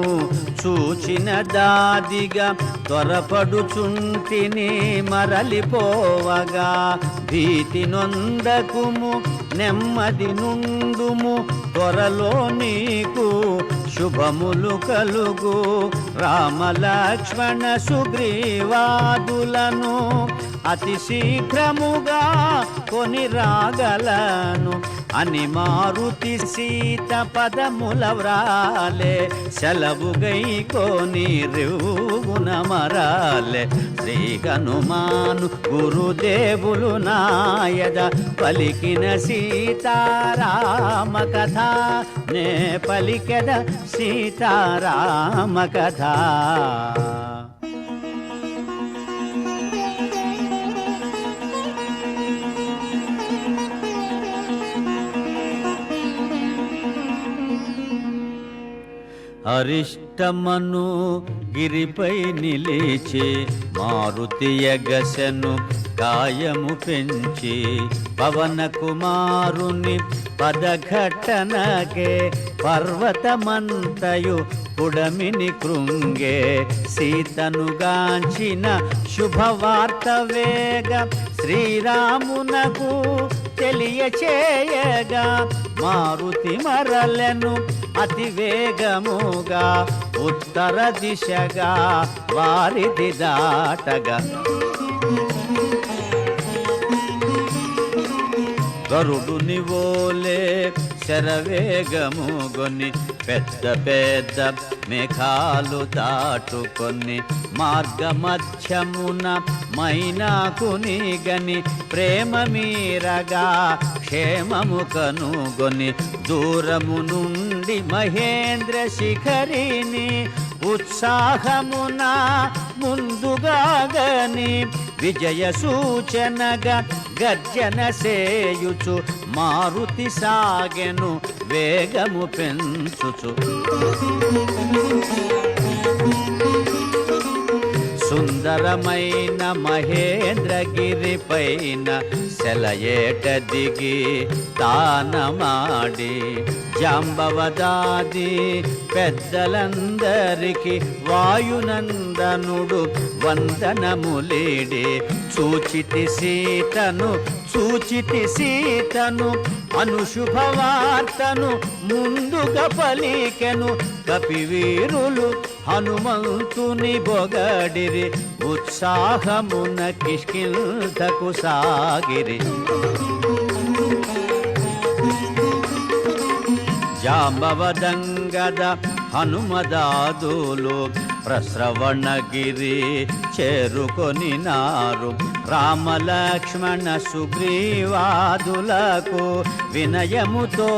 చూచిన దాదిగా త్వరపడుచుంటిని మరలిపోవగా. భీతి నొందకుము నెమ్మది నుండుము త్వరలో నీకు శుభములు కలుగు. రామలక్ష్మణ సుగ్రీవాదులను అతి శీఘ్రముగా కొని రాగలను అని మారుతి సీత పదముల వ్రాలే. సెలవు గైకోని రేవున మరాలే. శ్రీ హనుమాను గురుదేవులు నాయద పలికిన సీతారామ కథ నే పలికెద సీతారామ కథ. అరిష్టమను గిరిపై నిలిచి మారుతి ఎగసెను కాయము పెంచి. పవన కుమారుని పదఘటనకే పర్వతమంతయు పుడమిని కృంగే. సీతను గాంచిన శుభవార్త వేగ శ్రీరామునకు తెలియచేయగా. మారుతి మరలెను అతి వేగముగా ఉత్తర దిశగా వారిది దాటగా. గరుడుని వోలే శరవేగముగొని పెద్ద పెద్ద మేఘాలు దాటుకొని మార్గమధ్యమున మైనాకుని గని ప్రేమ మీరగా క్షేమము కనుగొని దూరము నుండి మహేంద్ర శిఖరిని ఉత్సాహమున ముందుగాగని విజయ సూచనగా గర్జన సేయుచు మారుతి సాగెను వేగము పెంచుచు. సుందరమైన మహేంద్రగిరి పైన సెలయేట దిగి తానమాడి జాంబవదాది పెద్దలందరికి వాయునందనుడు వందనములీడి చూచితి సీతను అనుశుభవార్తను ముందుగా పలికెను కపివీరులు హనుమంతుని బొగడిరి ఉత్సాహమున కిష్కింధకు సాగిరి. జాంబవదంగద హనుమదాదులు ప్రస్రవణగిరి చేరుకొనినారు. రామలక్ష్మణ సుగ్రీవాదులకు వినయముతో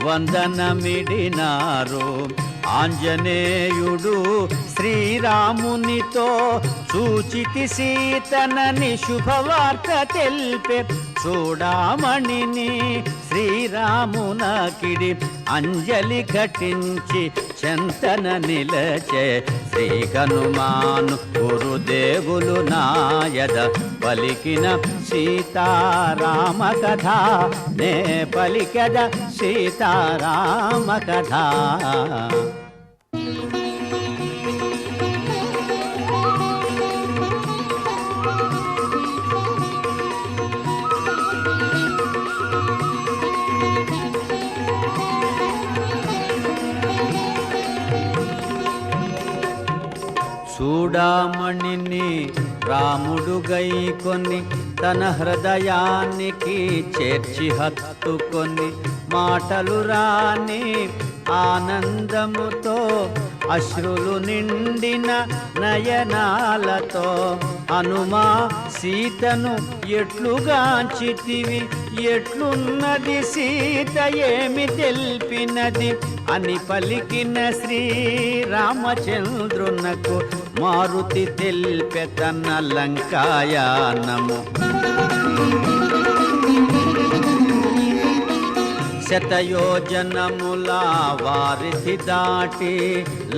వందనమిడినారు. ఆంజనేయుడు శ్రీరామునితో చూచితి సీతనని శుభవార్త తెలిపే చూడామణిని శ్రీరామునకిడి అంజలి ఘటించి చెంతన నిలచే. శ్రీ హనుమాను గురుదేవులు నాయద పలికిన సీతారామ కథ నే పలికద సీతారామ కథ. చూడామణిని రాముడు గైకొని తన హృదయానికి చేర్చి హత్తుకొని మాటలు రాని ఆనందముతో అశ్రులు నిండిన నయనాలతో హనుమా సీతను ఎట్లుగాంచితివి ఎట్లున్నది సీత ఏమి తెల్పినది అని పలికిన శ్రీరామచంద్రునకు మారుతి తెల్పె తన లంకాయానము. శతయోజనముల వారిధి దాటి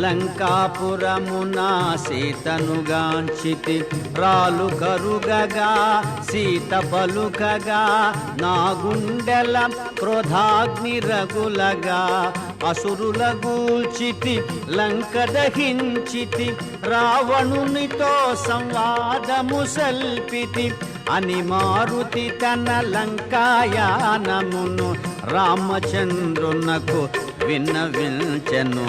లంకాపురమున సీతనుగాంచితి. రాలు కరుగగా సీత పలుకగా నా గుండెల క్రోధాగ్ని రగులగా అసురుల గూల్చితి లంక దహించితి. రావణునితో సంవాదము సల్పితి అని మారుతి తన లంకాయానమును రామచంద్రునకు విన్నవించెను.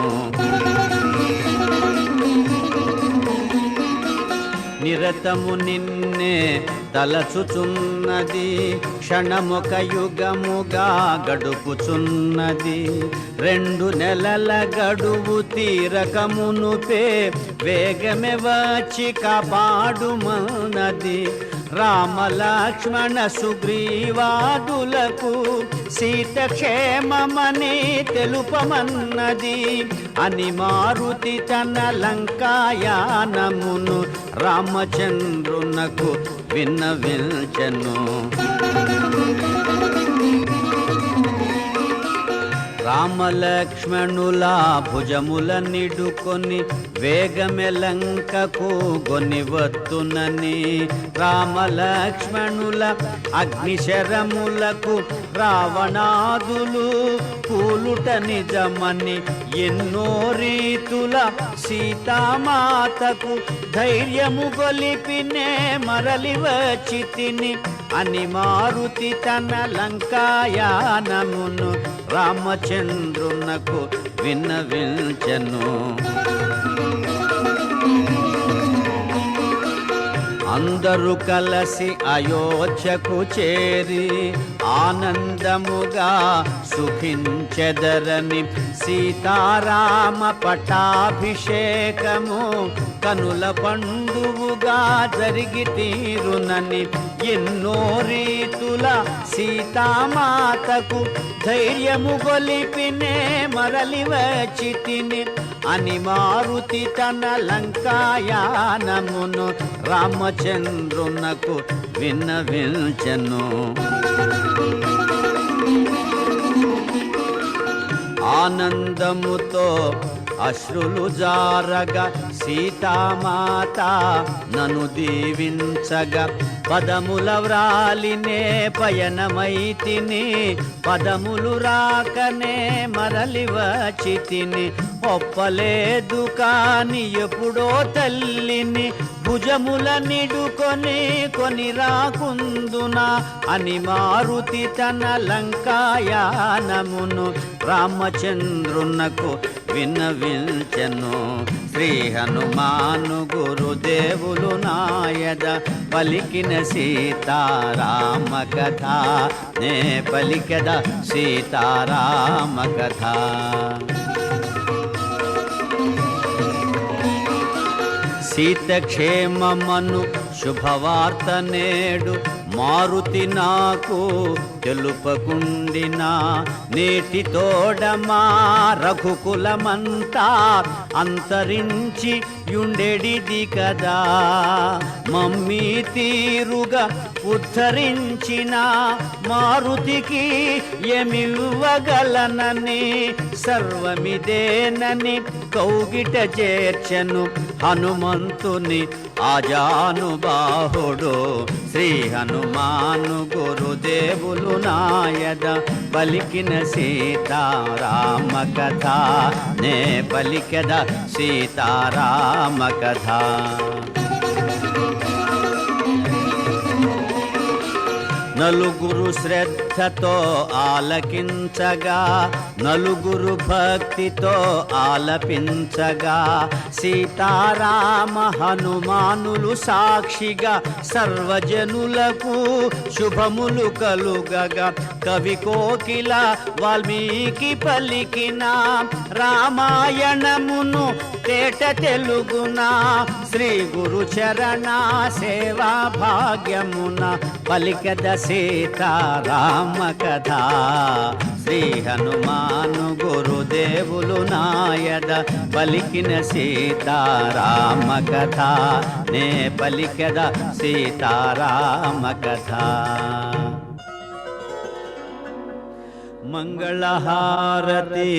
నిరతము నిన్నే తలచుచున్నది క్షణముక యుగముగా గడుపుచున్నది. 2 నెలల గడువు తీరకమునుపే వేగమే వచ్చి కాపాడుమన్నది. రామలక్ష్మణ సుగ్రీవాదులకు సీత క్షేమమని తెలుపమన్నది అని మారుతి తన లంకాయానమును రామచంద్రునకు విన్నవించెను. రామలక్ష్మణుల భుజముల నిడుకొని వేగమె లంకకు గొనివత్తునని రామలక్ష్మణుల అగ్నిశరములకు రావణాదులు కూలుట నిజమని ఎన్నో రీతుల సీతామాతకు ధైర్యము గొలిపినే మరలి వచ్చితిని అని మారుతి తన లంకాయానమును రామచంద్రునకు విన్నవించెను. అందరూ కలసి అయోధ్యకు చేరి ఆనందముగా సుఖించెదరని సీతారామ పట్టాభిషేకము కనుల పండువుగా జరిగి తీరునని ఎన్నో రీతుల సీతామాతకు ధైర్యము గొలిపినే మరలి వచ్చితిని అని మారుతి తన లంకాయానమును రామచంద్రునకు విన్నవించెను. ఆనందముతో అశ్రులు జారగా సీతామాత నన్ను దీవించగా పదముల వ్రాలినే పయనమైతిని, పదములు రాకనే మరలి వచ్చితిని. ఒప్పలేదు కాని ఎప్పుడో తల్లిని భుజముల నిడుకొని కొని రాకుందునా అని మారుతి తన లంకాయానమును రామచంద్రునకు విన్నవించెను. శ్రీ హనుమాను గురుదేవులు నాయద పలికిన సీతారామ కథ నే పలికద సీతారామ కథ. సీత క్షేమమను శుభవార్త నేడు మారుతి నాకు తెలుపకుండినా, నేటి తోడమా రఘుకులమంతా అంతరించి యుండెడిది కదా. మమ్మీ తీరుగా ఉద్ధరించిన మారుతికి ఏమివ్వగలనని సర్వమిదేనని కౌగిట చేర్చెను హనుమంతుని ఆజానుబాహుడు. శ్రీ హనుమాను గురుదేవులు నాయద పలికిన సీతారామ కథ నే పలికద సీతారామ కథ. నలుగురు శ్రద్ధతో ఆలకించగా, నలుగురు భక్తితో ఆలపించగా, సీతారామ హనుమానులు సాక్షిగా సర్వజనులకు శుభములు కలుగగా, కవి కోకిల వాల్మీకి పలికిన రామాయణమును తేట తెలుగున, శ్రీ గురు చరణ సేవా భాగ్యమున పలికద సీతారామ కథ. శ్రీ హనుమాను గురుదేవులు నాయద పలికిన సీతారామ కథ నే పలికద సీతారామ కథ. మంగళహారతి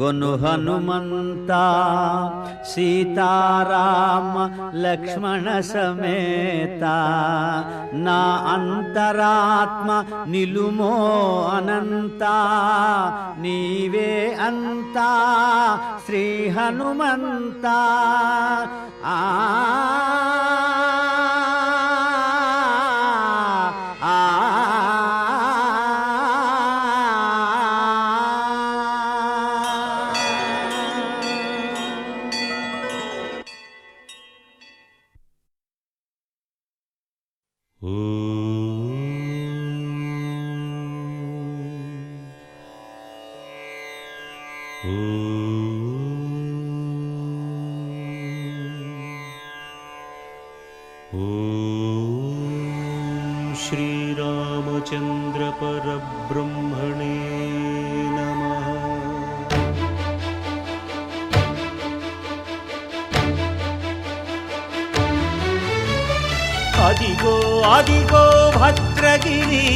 గొను హనుమంత సీతారామ లక్ష్మణ సమేత, నా అంతరాత్మ నిలుమో అనంత నీవే అంతా శ్రీ హనుమంత. ఆ श्रीरामचन्द्र परब्रह्मणे नमः। अदिगो अदिगो भद्रगिरि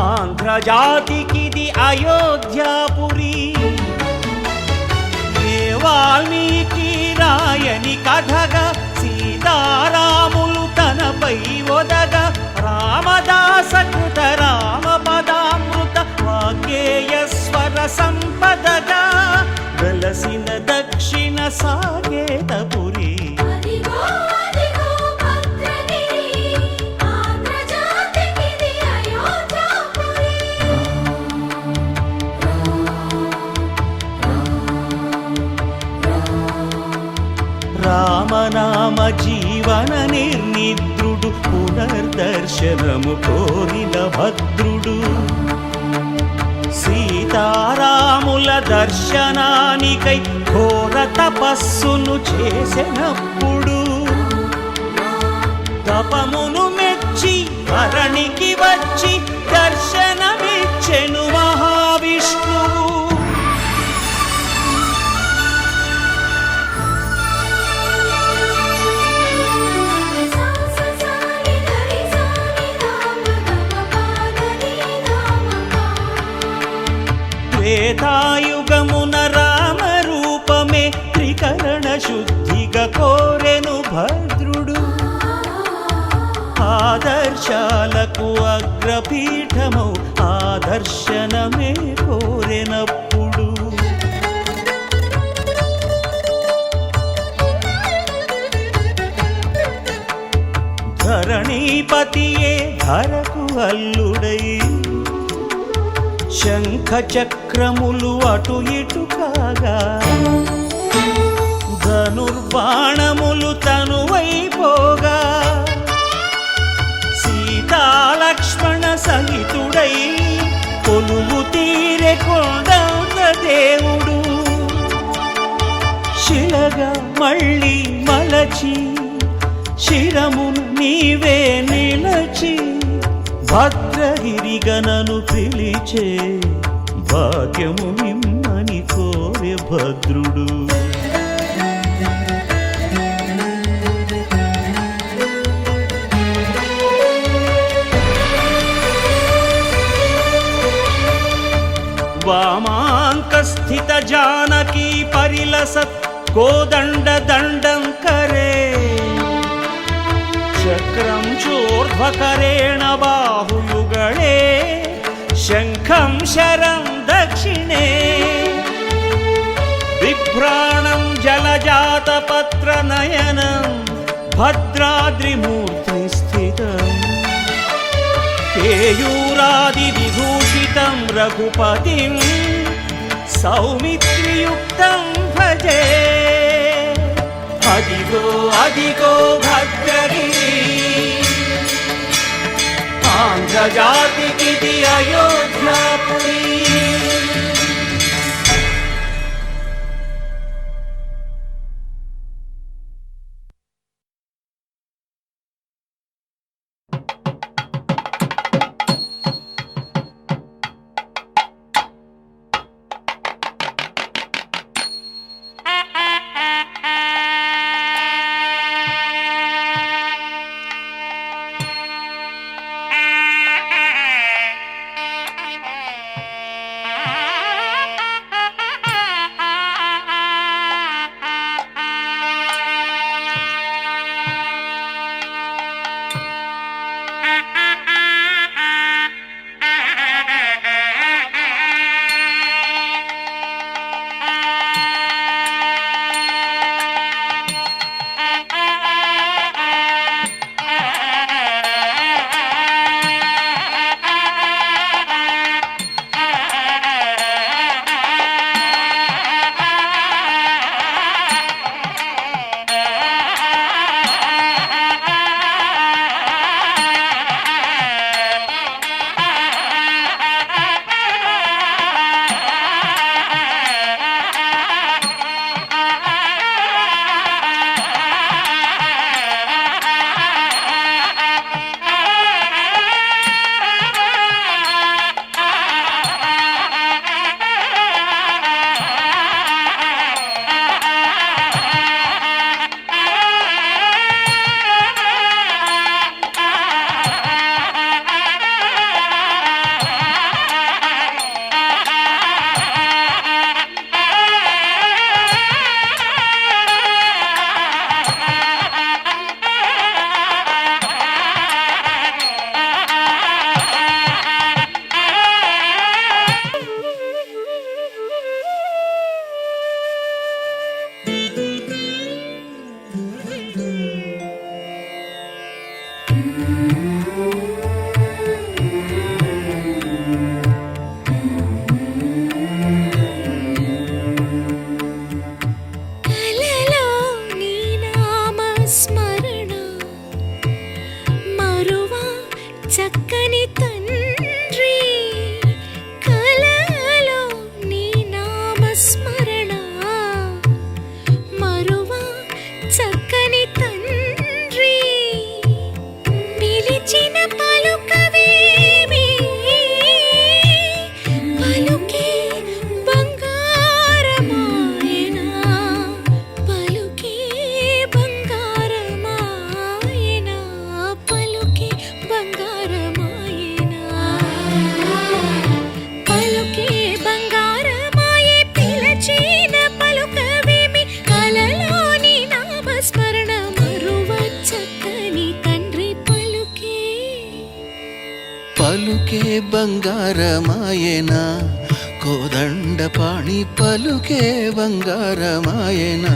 आंध्रजातिकिदि अयोध्यापुरी, ये वाल्मीकि रायनि कथगा సీతారాములు తనపై ఒదగ, రామదాస కృత రామ పదామృత వాగ్గేయ స్వర సంపదగా వెలసిన దక్షిణ సాకేతపురి. రామనామ జీవన నిర్నిద్రుడు పునర్దర్శనము కోరిన భద్రుడు, సీతారాముల దర్శనానికై ఘోర తపస్సును చేసినప్పుడు, తపమును మెచ్చి ధరణికి వచ్చి దర్శనమిచ్చెను మహావిష్ణువు. త్రేతాయుగమున రామరూపమే త్రికరణ శుద్ధిగా కోరెను భద్రుడు. ఆదర్శాలకు అగ్రపీఠమౌ ఆదర్శనమే కోరెనప్పుడు ధరణీపతియే ధరకు అల్లుడై శంఖ చక్రములు అటు ఇటు కాగా ధనుర్బాణములు తనువైపోగా సీతాలక్ష్మణ సహితుడై కొలువు తీరె కొండంత దేవుడు శిలగా మళ్ళీ మలచి శిరమును నీవే నిలచి భద్రగిరిగనను పిలిచే భాగ్యము నిమ్మని కోరె భద్రుడు. वामाङ्कस्थित जानकी परिलसत् कोदण्ड दण्डं करे चक्रं चोर्ध्वकरेण बाहुयुगळे शङ्खं शरं दक्षिणे बिभ्राणं जलजातपत्रनयनं भद्राद्रिमूर्तिस्थितम् केयूरादिविभूषितं रघुपतिं सौमित्रियुक्तं भजे. अदिगो अदिगो भद्रगिरि आन्ध्रजातिकिति अयोध्यापुरी. పలుకే బంగారమాయనా కోదండపాణి పలుకే బంగారమాయనా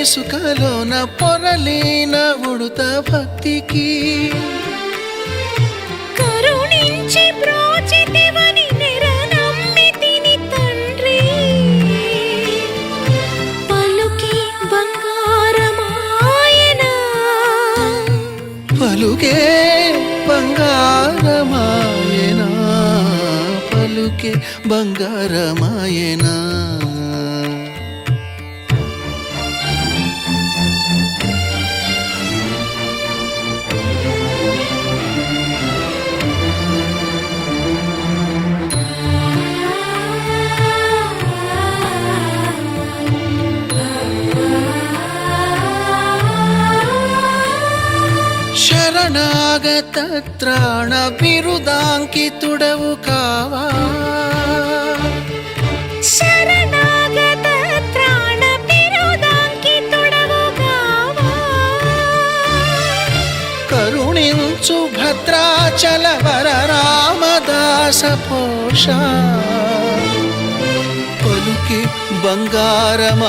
ఇసుకలోన పొరలేన ఉడుత భక్తికి కరుణించి బ్రోచితివని నిరనమ్మితిని తండ్రి పలుకి బంగారమాయనా పలుకే బంగారమాయనా పలుకే బంగారమాయనా శరణాగత త్రాణ బిరుదాంకితుడవు కావా శరణాగత త్రాణ బిరుదాంకితుడవు కావా కరుణించు భద్రాచల వర రామదాస పోష పలుకి బంగారమాయనా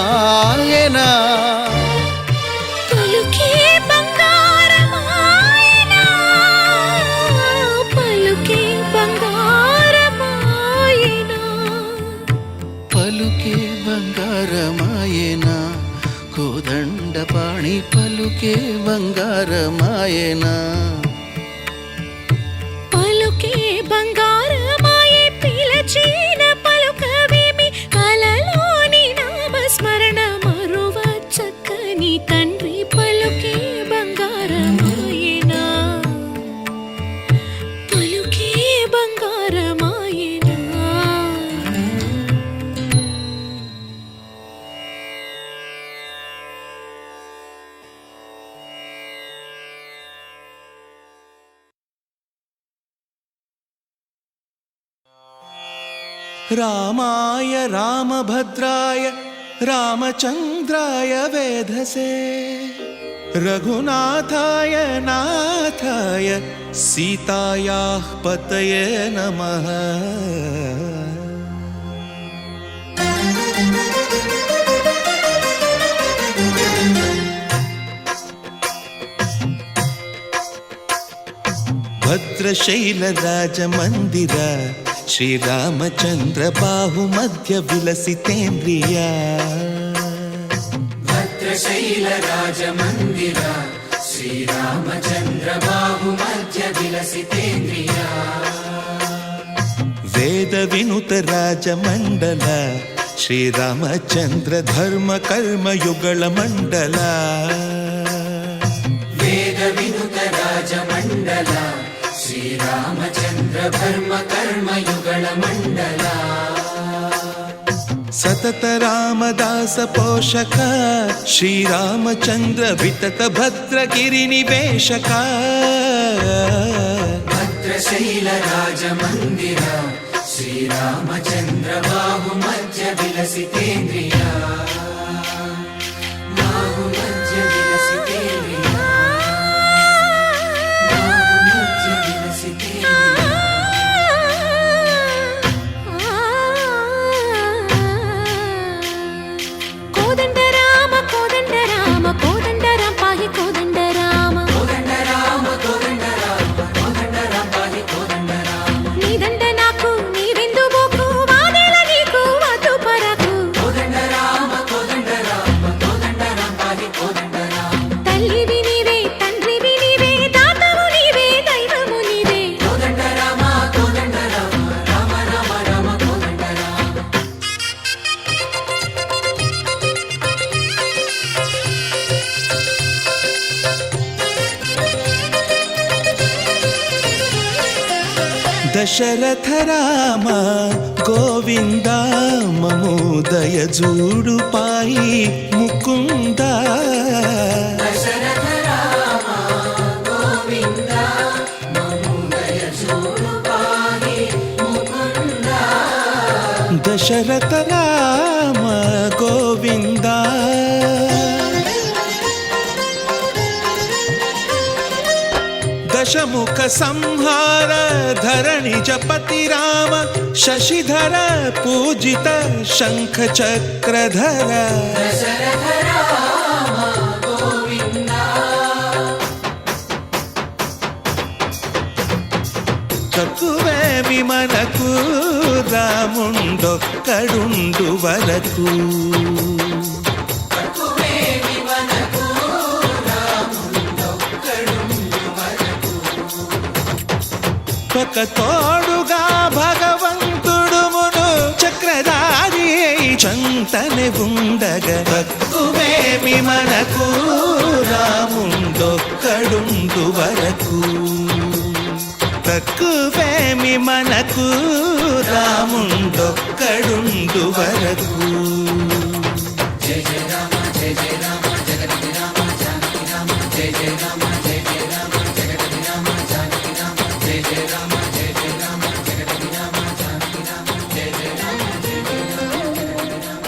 పలుకే బంగారమాయనా పలుకే బంగారమాయనా పలుకే బంగారమాయనా కోదండపాణి పలుకే బంగారమాయనా పలుకే బంగారమాయే పిలచిన పలుకవేమి కలలోని నామస్మరణ మరువ చక్కని తండ్రి పలుకే బంగారమాయనా పలుకే బంగారమాయనా రామాయ రామభద్రాయ రామచంద్రాయ వేధసే రఘునాథాయ నాథాయ సీతాయాః పతయే నమః భద్రశైలరాజమందిర శ్రీరామచంద్ర బాహుమధ్య విలసితేంద్రియా భద్రశైలరాజమందిర శ్రీరామచంద్ర బాహుమధ్య విలసితేంద్రియా వేద వినుత రాజమండల శ్రీరామచంద్ర ధర్మ కర్మ యుగళ మండల వేద వినుత రాజమండల శ్రీరామచంద్ర ధర్మ కర్మ యుగళ మండల సతత రామదాస పోషక శ్రీరామచంద్ర వితత భద్రగిరి నివేశక భద్రశైల రాజమందిర శ్రీరామచంద్ర బాహుమధ్య విలసితేంద్రియా బాహుమధ్య విలసితేంద్రియా బాహుమధ్య విలసితేంద్రియా కోదండ రామ కోదండ రామ కోదండ రామ పాహి కోదండ రామ కోదండ రామ కోదండ రామ కోదండ రామ పాహి కోదండ రామ నీదండ నాకు నీవెందు బోకు వాదేల నీకు వద్దు పరకు కోదండ రామ కోదండ దశరథ రామ గోవింద మము దయజూడు పాయి ముకుంద దశరథ రామ గోవింద మము దయచూడు పాహి ముకుంద దశరథ రామ గోవింద దశముఖ సంహార ధరణి జపతి రామ శశిధర పూజిత శంఖ చక్రధర దశరథ రామ గోవింద తక్కువేమి మనకు రాముండొక్కడుండు వరకు తక్కువేమి మనకు రాముడొక్కడుండు వరకు ఒక తోడుగా భగవంతుడుమును చక్రధారి చంతని ఉండగా తక్కువేమి మనకు రాముండొక్కడుండు వరకు తక్కువేమి మనకు రాముండొక్కడుండు వరకు జయ జయ రామ జయ జయ రామ జగతి రామ జానకి రామ జయ జయ రామ జయ జయ రామ జగతి రామ జానకి రామ జయ జయ రామ జయ జయ రామ జగతి రామ జానకి రామ జయ జయ రామ జయ జయ రామ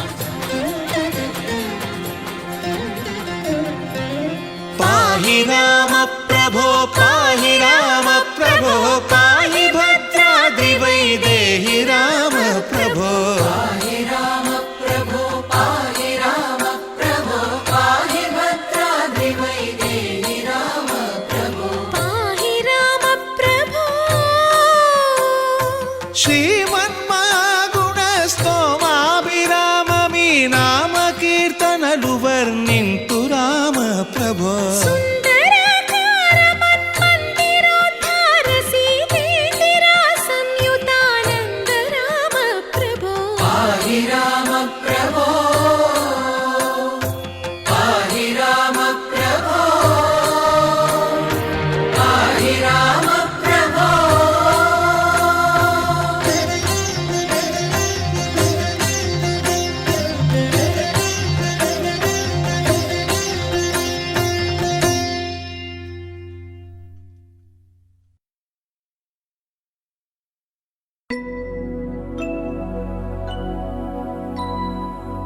పాహి రామ ప్రభో పాహి రామ ప్రభో పాహి భద్రాద్రి వైదేహి రామ ప్రభో పాహి రామ ప్రభో పాహి రామ ప్రభో పాహి భద్రాద్రి వైదేహి రామ ప్రభో పాహి రామ ప్రభో శ్రీమన్మాగుణ స్తోమాభిరామ మీ నామ కీర్తనలు వర్ణింతు రామ ప్రభో సుందరాకార మన్మందిరోద్ధార సీతేందిరా సంయుతానంద రామ ప్రభో పాహి రామ ప్రభో పాహి రామ ప్రభో పాహి రామ ప్రభో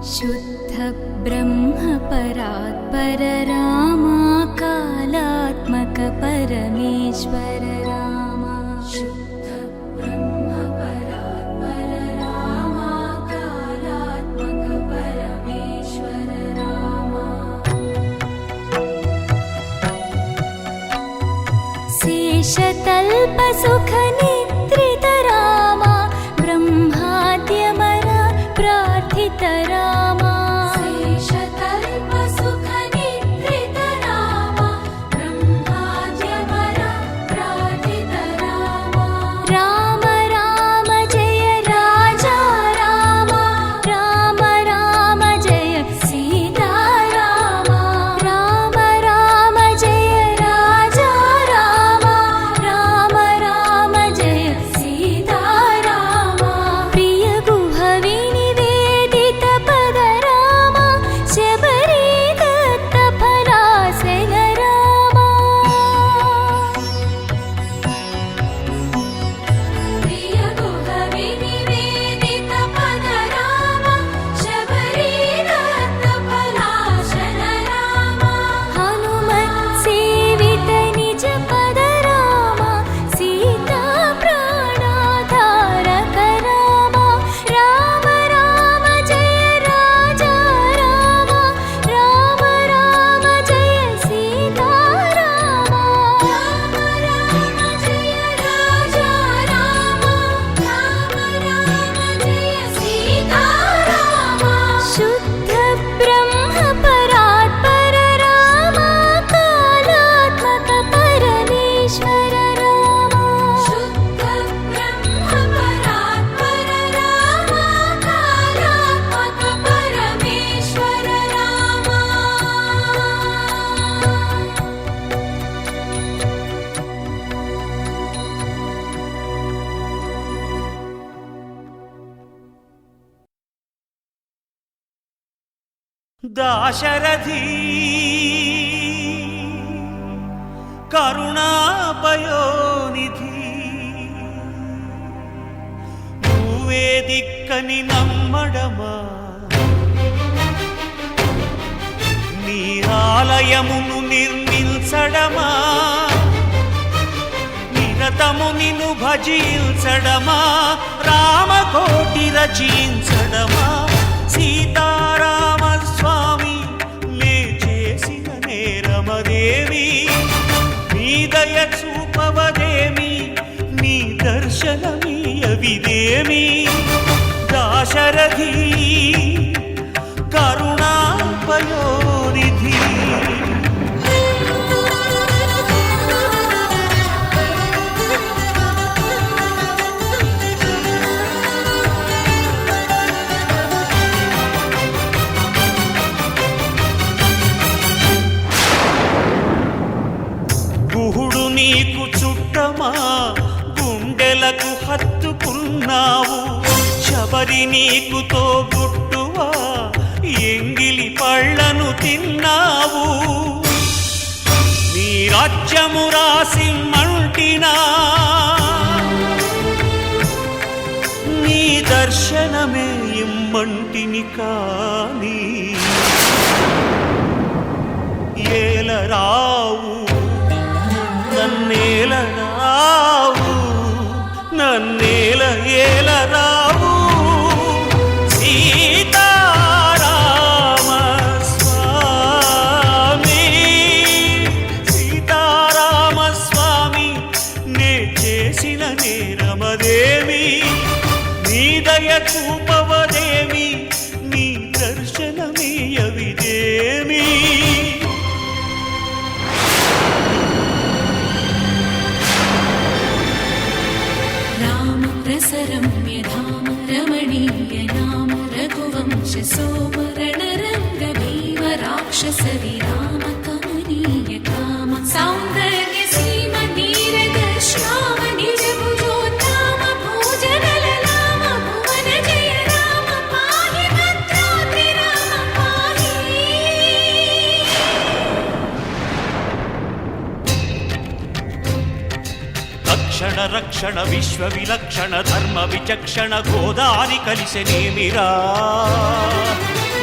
शुद्ध ब्रह्म परात्पर रामा कालात्मक परमेश्वर रामा शुद्ध ब्रह्म परात्पर रामा कालात्मक परमेश्वर रामा शेषतल्प सुख निद्रित रामा ब्रह्माद्यमर प्रार्थित रामा शेषतल्प सुख निद्रित रामा ब्रह्माद्यमर प्रार्थित रामा राम राम जय राजा रामा राम राम जय सीता रामा राम राम जय राजा रामा राम राम जय దాశరథి కరుణాపయోనిధి నువ్వే దిక్కని నమ్మడమా నీ ఆలయమును నిర్మించడమా నిరతము నిన్ను భజించడమా రామకోటి రచించడమా సీతారామ స్వామి లే చేసిన నేరమదేవి నీ దయ చూపవదేమి నీ దర్శనమీయవిదేమి దాశరథి కరుణాపయోనిధి గుహుడు నీకు చుట్టమా గుండెలకు హత్తుకున్నావు శబరి నీకు తోబుట్టువా ఎంగిలి పళ్ళను తిన్నావు నీ రాజ్యము రాసి మంటినా నీ దర్శనమే ఇమ్మంటిని కాని ఏలరావు నన్నేలరావు నన్నేల ఏలరావు సీతారామ స్వామి సీతారామ స్వామి నే చేసిన నేరమదేమి నీ దయ చూపవదేమి నీ దర్శనమీయవిదేమి रम्यधाम रमणीय नाम रघुवंश सोमरण रंग भीम राक्षस विराम कमनीय काम सौंदर्य सीम नीरद श्याम निज भुजोत्तम भोजन ललाम भुवन जय राम पाहि भद्राद्रि राम पाहि రక్షణ రక్షణ విశ్వ విలక్షణ ధర్మ విచక్షణ గోదారి కలిసెనేమిరా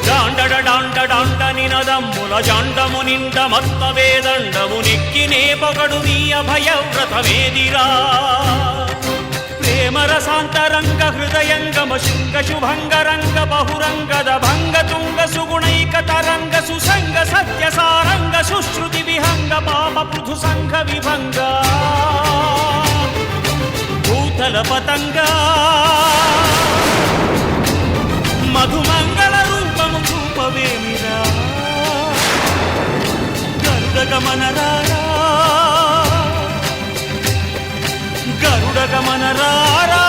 జాండడ డాండ డాండ నినదమ్ముల జాండము నిండ మత్త వేదండము నెక్కినే పొగడు నీ అభయవ్రతమేదిరా ప్రేమ రసాంతరంగ హృదయంగమ శృంగ శుభంగరంగ బహురంగద భంగ తుంగ సుగుణైక తరంగ సుసంగ సత్య సారంగ సుశ్రుతి విహంగ పాప పృథు సంఘ విభంగ భూతల పతంగా మధుమంగళ రూపము చూపవేమిరా గరుడగమనరారా గరుడగమనరారా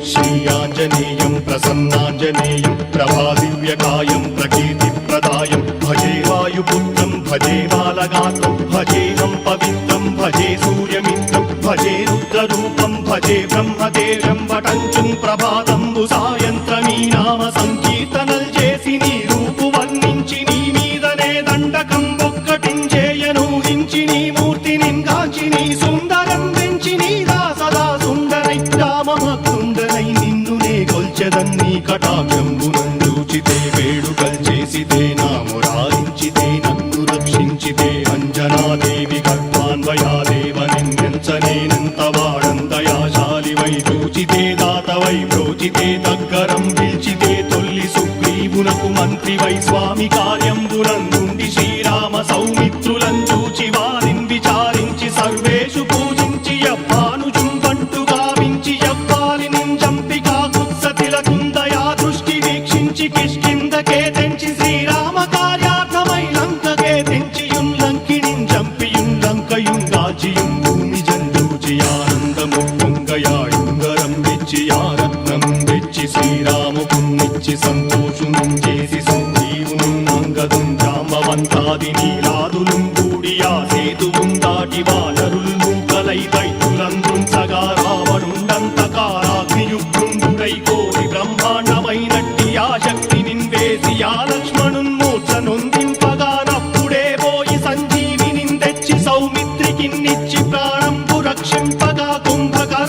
శ్రీయాంజనేయం ప్రసన్నాంజనేయం ప్రభాదివ్యకాయం ప్రకీర్తిప్రదాయం భజే వాయుపుత్రం భజే బాలగాత్రం భజేహం పవిత్రం భజే సూర్యమిత్రం భజే రుద్రరూపం భజే బ్రహ్మదేవం వటంచుం ప్రభాతంబు సాయంత్రమీ నామ సంకీర్తనల్ చేసి నీ రూపు వర్ణించి నీ మీదనే దండకం ఒక్కటించేయనూహించి నీ మూర్తి నింగాంచి నీ సుందరం పెంచి నీ సదా సుందరై రామభక్తుండనై నిన్నునే కొల్చెదన్నీ కటాక్షంబునందూచితే వేడుకల్ చేసితే నా మురారించితే నన్ను రక్షించితే అంజనాదేవి గర్భాన్వయాదేవ నిన్నెంచనేనంత వాడందయాశాలివై చూచితే దాతవై ప్రోచితే దగ్గరం పిలిచితే తొల్లి సుగ్రీవునకు మంత్రివై స్వామి కార్యంబునందుండి శ్రీరామ సౌమిత్రులను చూచి వారిని విచారించి సర్వేషు పూజించి యవ్వాను చుంబంటు గావించి యవ్వాలి నింజంపికా కుత్సతిలకుందయా దృష్టి వీక్షించి కిష్కిందకే తెంచి శ్రీరామ కార్యార్థమై లంకకే తెంచియుం లంకిణిం చంపియుం లంకయుం దాచియుం భూమి జందూచి ఆనందము పొంగయాయుంగరం వెచ్చి ఆరత్నం వెచ్చి శ్రీరాముకున్నిచ్చి సంతోషునం చేసి సంజీవును అంగదుం జాంబవంతాది నీలాదులుం కూడి ఆ సేతువుం దాటి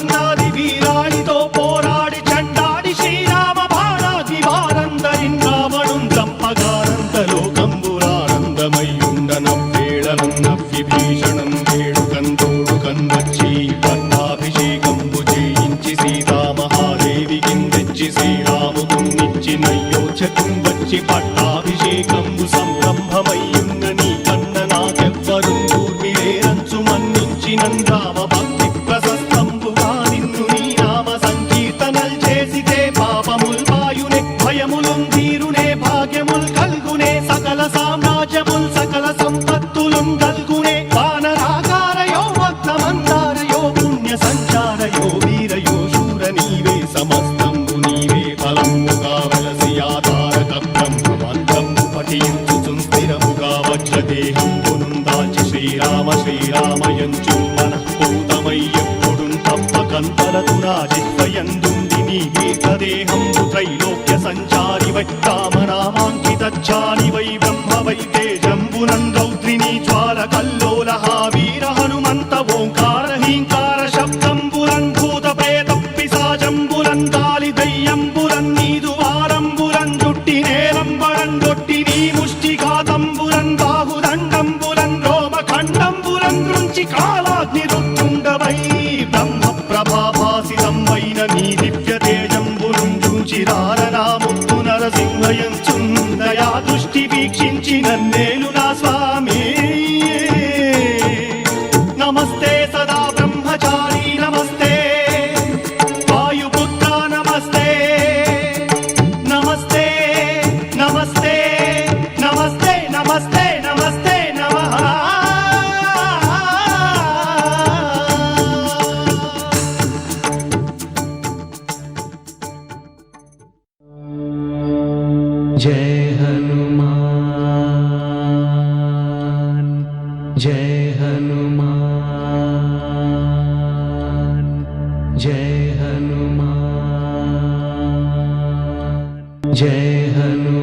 కర్ణాది వీరాణితో పోరాడి చండాడి శ్రీరామ బాణాది వారందరిన్ రావణుం చంపగానంతలోకంబురానందమయ్యుండనవ్వేళనన్నవ్వి భీషణం వేడుకందోడు కన్వచ్చి పట్టాభిషేకంబు చేయించి సీతామహాదేవి కిందెచ్చి శ్రీరాముకున్నిచ్చి నయ్యోచకం వచ్చి పట్టాభిషేకంబు సంరంభమయ్యున్న నీ కన్న నాకెవ్వరు ఊర్మిలేరంచు మన్నించినన్ రామ భక్తి ప్రశస్తంబుగా నిన్ను నీ నామ సంకీర్తనల్ చేసితే పాపముల్ పాయునే భయములున్ తీరునే భాగ్యముల్ కల్గునే సకల సామ్రాజ్యముల్ సకల సంపత్తులున్ కల్గునే వానరాకారయో భక్తమందారయో పుణ్య సంచారయో వీరయో శూర నీవే సమస్తంబు నీవే ఫలముగా వెలసి ఆధారక బ్రహ్మమంత్రము పఠించుచున్ స్థిరముగా వజ్రదేహంబునుం దాల్చి శ్రీరామ శ్రీరామయంచు మనఃపూతమై ఎప్పుడున్ తప్పకంతలతు రాజిత్వయందుండి నీ దీర్ఘదేహంబు త్రైలోక్య సంచారివై రామనామాంకితచ్చానివై బ్రహ్మవై తేజంబునం రౌద్రిణీ జ్వాల కల్లోల వీర హనుమంత ఓంకార హీంకార శబ్దంబురన్ భూత ప్రేత పిశాచంబురన్ కాలి దయ్యంబురన్ నీదు వారంబురన్ జుట్టి నేలంబరన్ గొట్టి నీ ముష్టిఘాతంబురన్ బాహుదండంబురన్ రోమఖండంబురన్ దృంచి కాలాగ్ని రుత్తుండవై బ్రహ్మ ప్రభాభాసితంబైన నీ దివ్య తేజంబురుం చూచిరారనా ముత్తు నరసింహయంచున్ దయా దృష్టి వీక్షించి నన్నేలు నా స్వామి నమస్తే సదా బ్రహ్మచారి నమస్తే వాయుపుత్ర నమస్తే నమస్తే నమస్తే నమస్తే నమస్తే నమస్తే నమః जय हनुमान जय हनुमान जय हनुमान जय हनुमान